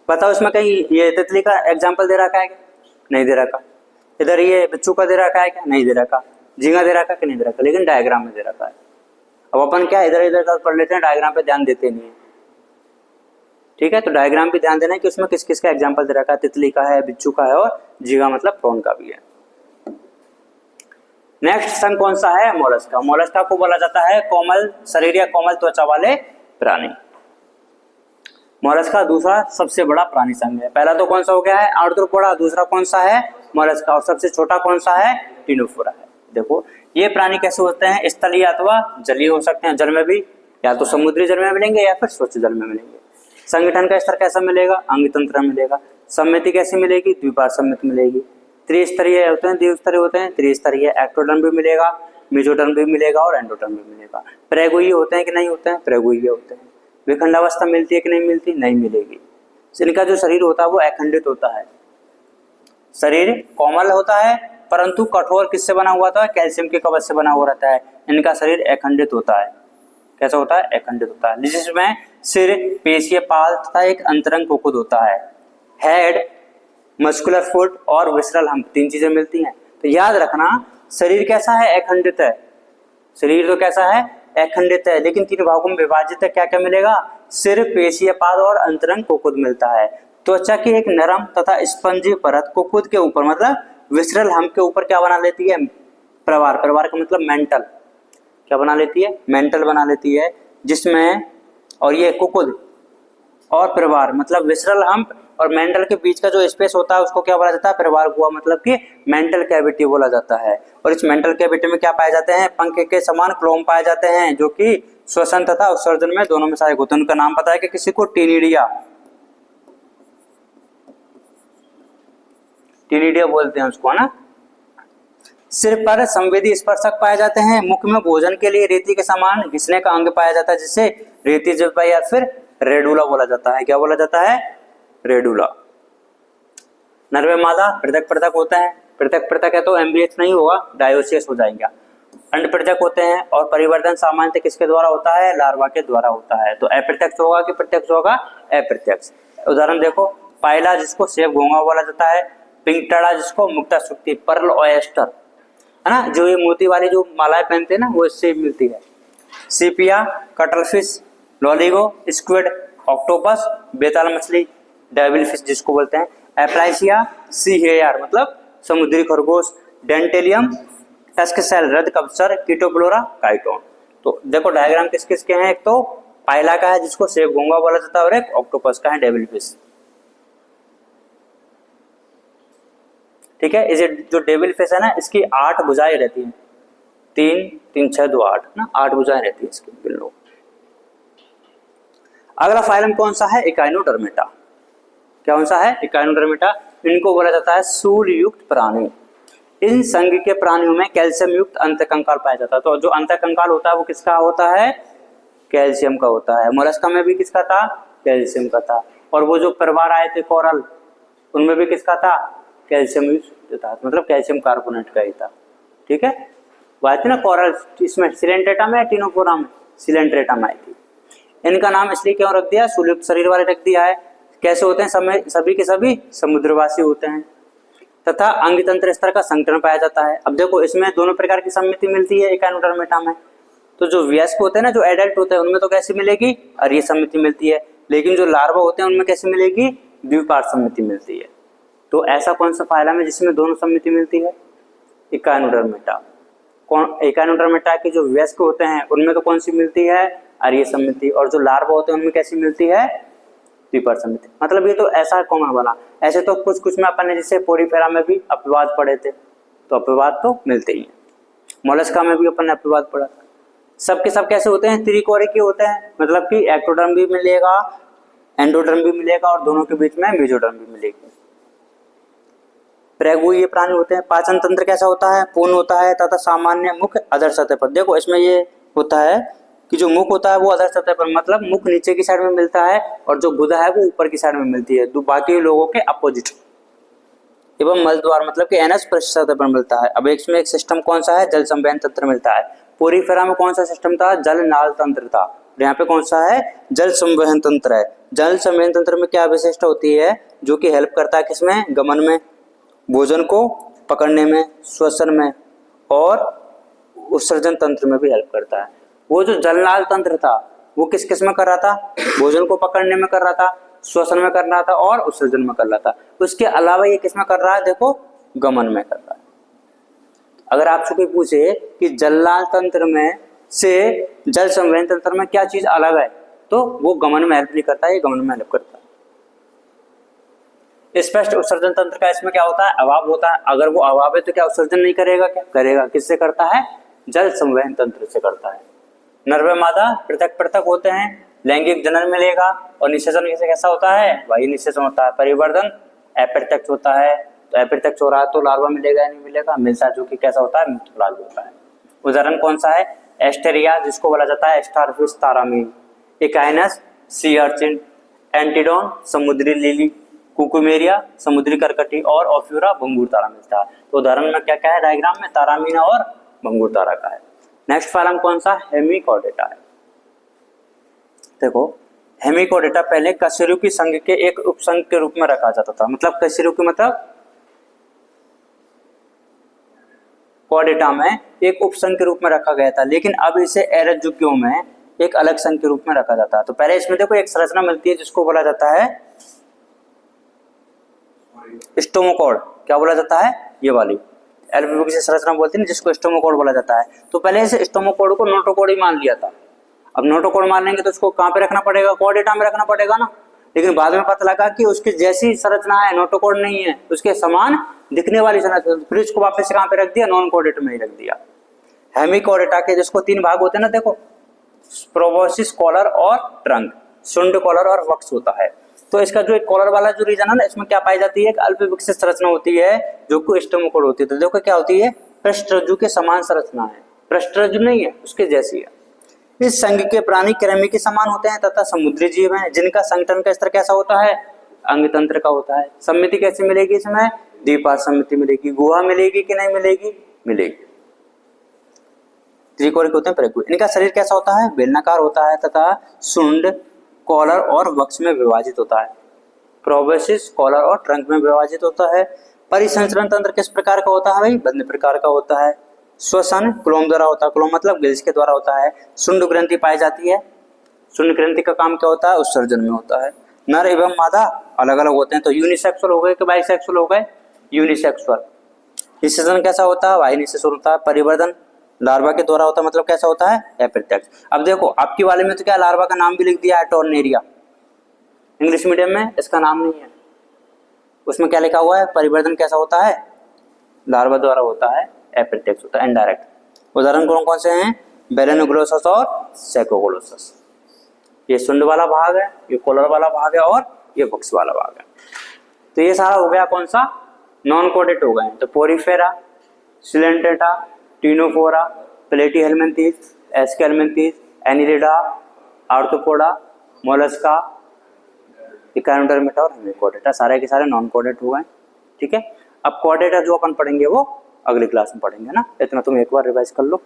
A: बताओ इसमें कहीं ये तितली का एग्जाम्पल दे रखा है क्या? नहीं दे रखा। इधर ये बिच्छू का दे रखा है क्या? नहीं दे रखा। झींगा दे रखा कि नहीं दे रखा? लेकिन डायग्राम में दे रखा है। अब अपन क्या इधर इधर का पढ़ लेते हैं, डायग्राम पे ध्यान देते नहीं है। ठीक है, तो डायग्राम पे ध्यान देना है कि उसमें किस किस का एग्जाम्पल दे रखा है। तितली का है, बिच्छू का है, और झींगा मतलब प्रॉन का भी है। नेक्स्ट संघ कौन सा है? मोलस्का। मोलस्का को बोला जाता है कोमल शरीर या कोमल त्वचा वाले प्राणी। मोलस्का दूसरा सबसे बड़ा प्राणी संघ है। पहला तो कौन सा हो गया है? आर्थ्रोपोडा। दूसरा कौन सा है? मोलस्का। और सबसे छोटा कौन सा है? टिनोफोरा है। देखो ये प्राणी कैसे होते हैं? स्थलीय अथवा जलीय हो सकते हैं। जल में भी, या तो समुद्री जल में मिलेंगे या फिर स्वच्छ जल में मिलेंगे। संगठन का स्तर कैसा मिलेगा? अंग तंत्र मिलेगा। सम्मिति कैसी मिलेगी? द्विपार्श्व सम्मिति मिलेगी। त्रिस्तरीय होते हैं, द्विस्तरीय होते हैं, त्रिस्तरीय। एक्टोडर्म भी मिलेगा, मेसोडर्म भी मिलेगा, और एंडोडर्म भी मिलेगा। प्रेगोई होते हैं कि नहीं होते हैं? प्रेगोई होते हैं। विखंडावस्था मिलती है कि नहीं मिलती? नहीं मिलेगी। इनका जो शरीर होता है वो अखंडित होता है। शरीर कोमल होता है परंतु कठोर किससे बना हुआ था? कैल्शियम के कवच से बना हुआ रहता है। इनका शरीर अखंडित होता है। कैसा होता है? अखंडित होता है। जिसमें सिर, पेशीय पाल तथा एक अंतरंग कुकुद होता है। हेड, मस्कुलर फुट और विसरल हम्प, तीन चीजें मिलती हैं। तो याद रखना शरीर कैसा है? अखंडित है। शरीर तो कैसा है? अखंडित है, लेकिन तीन भागों में विभाजित है। क्या क्या मिलेगा? सिर, पेशीय पाद और अंतरंग कुकुद मिलता है। त्वचा की एक नरम तथा स्पंजी परत कुकुद के ऊपर मतलब विसरल हम्प के ऊपर क्या बना लेती है? प्रवार। प्रवार का मतलब मेंटल। क्या बना लेती है? मेंटल बना लेती है, जिसमें और ये कुकुद और प्रवार मतलब विसरल हम्प और मेंटल के बीच का जो स्पेस होता है उसको क्या बोला जाता है? प्रवार गुहा, मतलब कि मेंटल कैविटी बोला जाता है। और इस मेंटल कैविटी में क्या पाए जाते हैं? पंख के समान क्लोम पाए जाते हैं, जो कि श्वसन तथा उत्सर्जन में दोनों में सहायक होते हैं। उनका नाम पता है कि किसी को? टीनिडिया। टीनिडिया बोलते हैं उसको, है ना। सिर पर संवेदी स्पर्शक पाए जाते हैं। मुख में भोजन के लिए रेती के समान घिसने का अंग पाया जाता है, जिसे रेती जिह्वा या फिर रेडुला बोला जाता है। क्या बोला जाता है? रेडुला। नर व मादा पृथक पृथक होते हैं। पृथक पृथक है तो एमबीएच नहीं होगा, डायोसियस हो जाएगा। अंडप्रजक होते हैं और परिवर्तन सामान्यतः किसके द्वारा होता है? लार्वा के द्वारा होता है। तो अप्रत्यक्ष होगा कि प्रत्यक्ष होगा? अप्रत्यक्ष। उदाहरण देखो, पायला जिसको सेब घोंघा बोला जाता है, पिंकटड़ा जिसको मुक्ता सुक्ति, पर्ल ऑयस्टर, है ना, जो ये मोती वाली जो मालाएं पहनते हैं ना, वो इससे मिलती है। सीपिया, कटलफिश, लॉलीगो, स्क्विड, ऑक्टोपस, बेताल मछली, डेविल फिश जिसको बोलते हैं, एप्लाइसिया, सी हेयर मतलब समुद्री खरगोश, डेंटेलियम, टस्कशेल रद कबसर, कीटोफ्लोरा, काइटोन। तो देखो डायग्राम किस किस के हैं, एक तो पायला का है जिसको सेब घोंघा बोला जाता है और एक ऑक्टोपस का है डेविल फिश। ठीक है, इसे जो डेविल फिश है ना, इसकी 8 भुजाएं रहती हैं, 3 3 6 2 8 ना, 8 भुजाएं रहती है इसकी बिल्लो। अगला फाइलम कौन सा है? इकाइनोडर्मेटा। कौन सा है? इकाइनोडर्मेटा। इनको बोला जाता है सूल युक्त प्राणी। इन संघ के प्राणियों में कैल्शियम युक्त अंतकंकाल पाया जाता है। तो जो अंतकंकाल होता है वो किसका होता है? कैल्शियम का होता है। मोलस्का में भी किसका था? कैल्शियम का था। और वो जो परिवार आए थे कोरल, उनमें भी किसका था? कैल्शियम युक्त था, मतलब कैल्शियम कार्बोनेट का ही था। ठीक है, वो आई थी ना कोरल, इसमें सिलेंट्रेटा में, टिनोफोरा में, सिलेंट्रेटा में आई थी। इनका नाम इसलिए क्यों रख दिया? सूलयुक्त शरीर वाले रख दिया है। कैसे होते हैं? सभी के सभी समुद्रवासी होते हैं तथा अंग तंत्र स्तर का संकरण पाया जाता है। अब देखो इसमें दोनों प्रकार की सम्मिति मिलती है इकाइनोडर्मेटा में। तो जो वयस्क होते हैं ना, जो एडल्ट होते हैं, उनमें तो कैसी मिलेगी? अरीय सम्मिति मिलती है। लेकिन जो लार्वा होते हैं उनमें कैसी मिलेगी? द्विपार्श सम्मिति मिलती है। तो ऐसा कौन सा फाइलम है जिसमें दोनों सम्मिति मिलती है? इकाइनोडर्मेटा। इकाइनोडर्मेटा के जो वयस्क होते हैं उनमें तो कौन सी मिलती है? अरीय सम्मिति। और जो लार्वा होते हैं उनमें कैसी मिलती है? द्विपार्श सम्मिति। मतलब ये तो ऐसा कॉमन बना। ऐसे तो कुछ कुछ में अपन ने जैसे पोरीफेरा में भी अपवाद पढ़े थे, तो अपवाद तो मिलते ही हैं। मोलस्का में भी अपन ने अपवाद पढ़ा था। सबके सब कैसे होते हैं? त्रिकोणिकीय होते हैं, मतलब कि एक्टोडर्म भी मिलेगा, एंडोडर्म भी मिलेगा और दोनों के बीच में मेसोडर्म भी मिलेगी। प्रेगुई ये प्राणी होते हैं। पाचन तंत्र कैसा होता है? पूर्ण होता है तथा सामान्य मुख अधर सतह पर। देखो इसमें ये होता है कि जो मुख होता है वो अधर सतह पर, मतलब मुख नीचे की साइड में मिलता है और जो गुदा है वो ऊपर की साइड में मिलती है, बाकी लोगों के अपोजिट। एवं मल द्वार मतलब कि एनस पृष्ठ सतह पर मिलता है। अब इसमें एक सिस्टम कौन सा है? जल संवहन तंत्र मिलता है। पोरीफेरा में कौन सा सिस्टम था? जल नाल तंत्र था। यहाँ पे कौन सा है? जल संवहन तंत्र है। जल संवहन तंत्र में क्या विशिष्टता होती है जो कि हेल्प करता है किसमें? गमन में, भोजन को पकड़ने में, श्वसन में और उत्सर्जन तंत्र में भी हेल्प करता है। वो जो जलनाल तंत्र था वो किस किस में कर रहा था? भोजन को पकड़ने में कर रहा था, श्वसन में कर रहा था और उत्सर्जन में कर रहा था। उसके अलावा ये किस में कर रहा है? देखो गमन में कर रहा है। अगर आपसे कोई पूछे कि जलनाल तंत्र में से जल संवहन तंत्र में क्या चीज अलग है, तो वो गमन में हेल्प नहीं करता है, ये गमन में हेल्प करता है। स्पष्ट उत्सर्जन तंत्र का इसमें क्या होता है? अभाव होता है। अगर वो अभाव है तो क्या उत्सर्जन नहीं करेगा? क्या करेगा? किससे करता है? जल संवहन तंत्र से करता है। नर व मादा पृथक पृथक होते हैं, लैंगिक जनन मिलेगा और निषेचन कैसा होता है? वही निषेचन होता है। परिवर्तन अप्रत्यक्ष होता है, तो अप्रत्यक्ष हो रहा है तो लार्वा मिलेगा या नहीं मिलेगा? मिलता, जो कि कैसा होता है? मित्रलार्वा होता है। उदाहरण कौन सा है? एस्टेरिया जिसको बोला जाता है स्टारफिश तारामीन, इकाइनस सी अर्चिन, एंटीडोन समुद्री लिली, कुकुमेरिया समुद्री करकटी और ऑफ्यूरा भंगूर तारा मिलता है। तो उदाहरण में क्या क्या है डायग्राम में? तारामीना और भंगूर तारा का है। नेक्स्ट फाइलम कौन सा? हेमिकोडेटा है। देखो हेमिकोडेटा पहले कशेरुकी संघ के एक उपसंघ के रूप में रखा जाता था। मतलब कशेरुकी मतलब कोडेटा में एक उपसंघ के रूप में रखा गया था, लेकिन अब इसे एरजुकियों में एक अलग संघ के रूप में रखा जाता है। तो पहले इसमें देखो एक संरचना मिलती है जिसको बोला जाता है स्टोमोकोड। क्या बोला जाता है? ये वाली एल्फाबेट की संरचना बोलते हैं जिसको स्टोमोकोड बोला जाता है। तो पहले इसे स्टोमोकोड को नोटोकोड ही मान लिया था। अब नोटोकोड मान लेंगे तो उसको कहाँ पे रखना पड़ेगा? कोडेटा में रखना पड़ेगा ना। लेकिन बाद में पता लगा कि उसकी जैसी संरचना है, नोटोकोड नहीं है, उसके समान दिखने वाली संरचना, फिर उसको वापस से कहाँ पे रख दिया? नॉन कोडेट में ही रख दिया। हेमिकोडेटा के जिसको 3 भाग होते हैं ना, देखो प्रोबोसिस, कॉलर और ट्रंक, शुंड, कॉलर और वक्ष होता है। तो इसका जो एक कॉलर वाला जो रीजन है ना, इसमें क्या पाई जाती है? एक अल्प विकसित संरचना होती है जो कि स्टोमोकोड होती है। तो देखो क्या होती है? पृष्ठरज्जु के समान संरचना है, पृष्ठरज्जु नहीं है, उसके जैसी है। इस संघ के प्राणी कृमि के समान होते हैं तथा समुद्री जीव हैं जिनका संगठन का स्तर कैसा होता है? अंग तंत्र का होता है। सम्मिति कैसे मिलेगी? इसमें द्विपार्श सम्मिति मिलेगी। गुहा मिलेगी कि नहीं मिलेगी? मिलेगी। त्रिकोणिक होते हैं परिकोणिक। इनका शरीर कैसा होता है? बेलनाकार होता है तथा शुंड, कॉलर और वक्ष में विभाजित होता है। प्रोबेसिस, कॉलर और ट्रंक में विभाजित होता है। परिसंचरण तंत्र किस प्रकार का होता है भाई? बंद प्रकार का होता है। श्वसन क्लोम द्वारा होता है, क्लोम मतलब गिल्स के द्वारा होता है। शुंड ग्रंथि पाई जाती है। शुंड ग्रंथि का काम क्या होता है? उत्सर्जन में होता है। नर एवं मादा अलग अलग होते हैं, तो यूनिसेक्सुअल हो गए कि बाइसेक्सुअल हो गए? यूनिसेक्सुअल। निषेचन कैसा होता है? वायु निषेचन होता है। परिवर्धन लार्वा के द्वारा होता है, मतलब कैसा होता है? अप्रत्यक्ष। अब देखो आपकी वाले में तो क्या लार्वा का नाम भी लिख दिया है, टॉर्नेरिया। इंग्लिश मीडियम में इसका नाम नहीं है, उसमें क्या लिखा हुआ है? परिवर्धन कैसा होता है? लार्वा द्वारा होता है, अप्रत्यक्ष होता है, इनडायरेक्ट। उदाहरण कौन कौन से हैं? बेलेनोग्लोसस और सैकोग्लोसस। ये शुंड वाला भाग है, ये कॉलर वाला भाग है और ये वक्ष वाला भाग है। तो ये सारा हो गया कौन सा? नॉन कोडेट हो गए। तो Porifera, Coelenterata, Ctenophora, Platyhelminthes, Aschelminthes, Annelida, Arthropoda, Mollusca, Echinodermata और हेमिकोडेटा, सारे के सारे नॉन कोडेट हो गए। ठीक है, अब कोडेटा जो अपन पढ़ेंगे वो अगली क्लास में पढ़ेंगे ना, इतना तुम एक बार रिवाइज कर लो।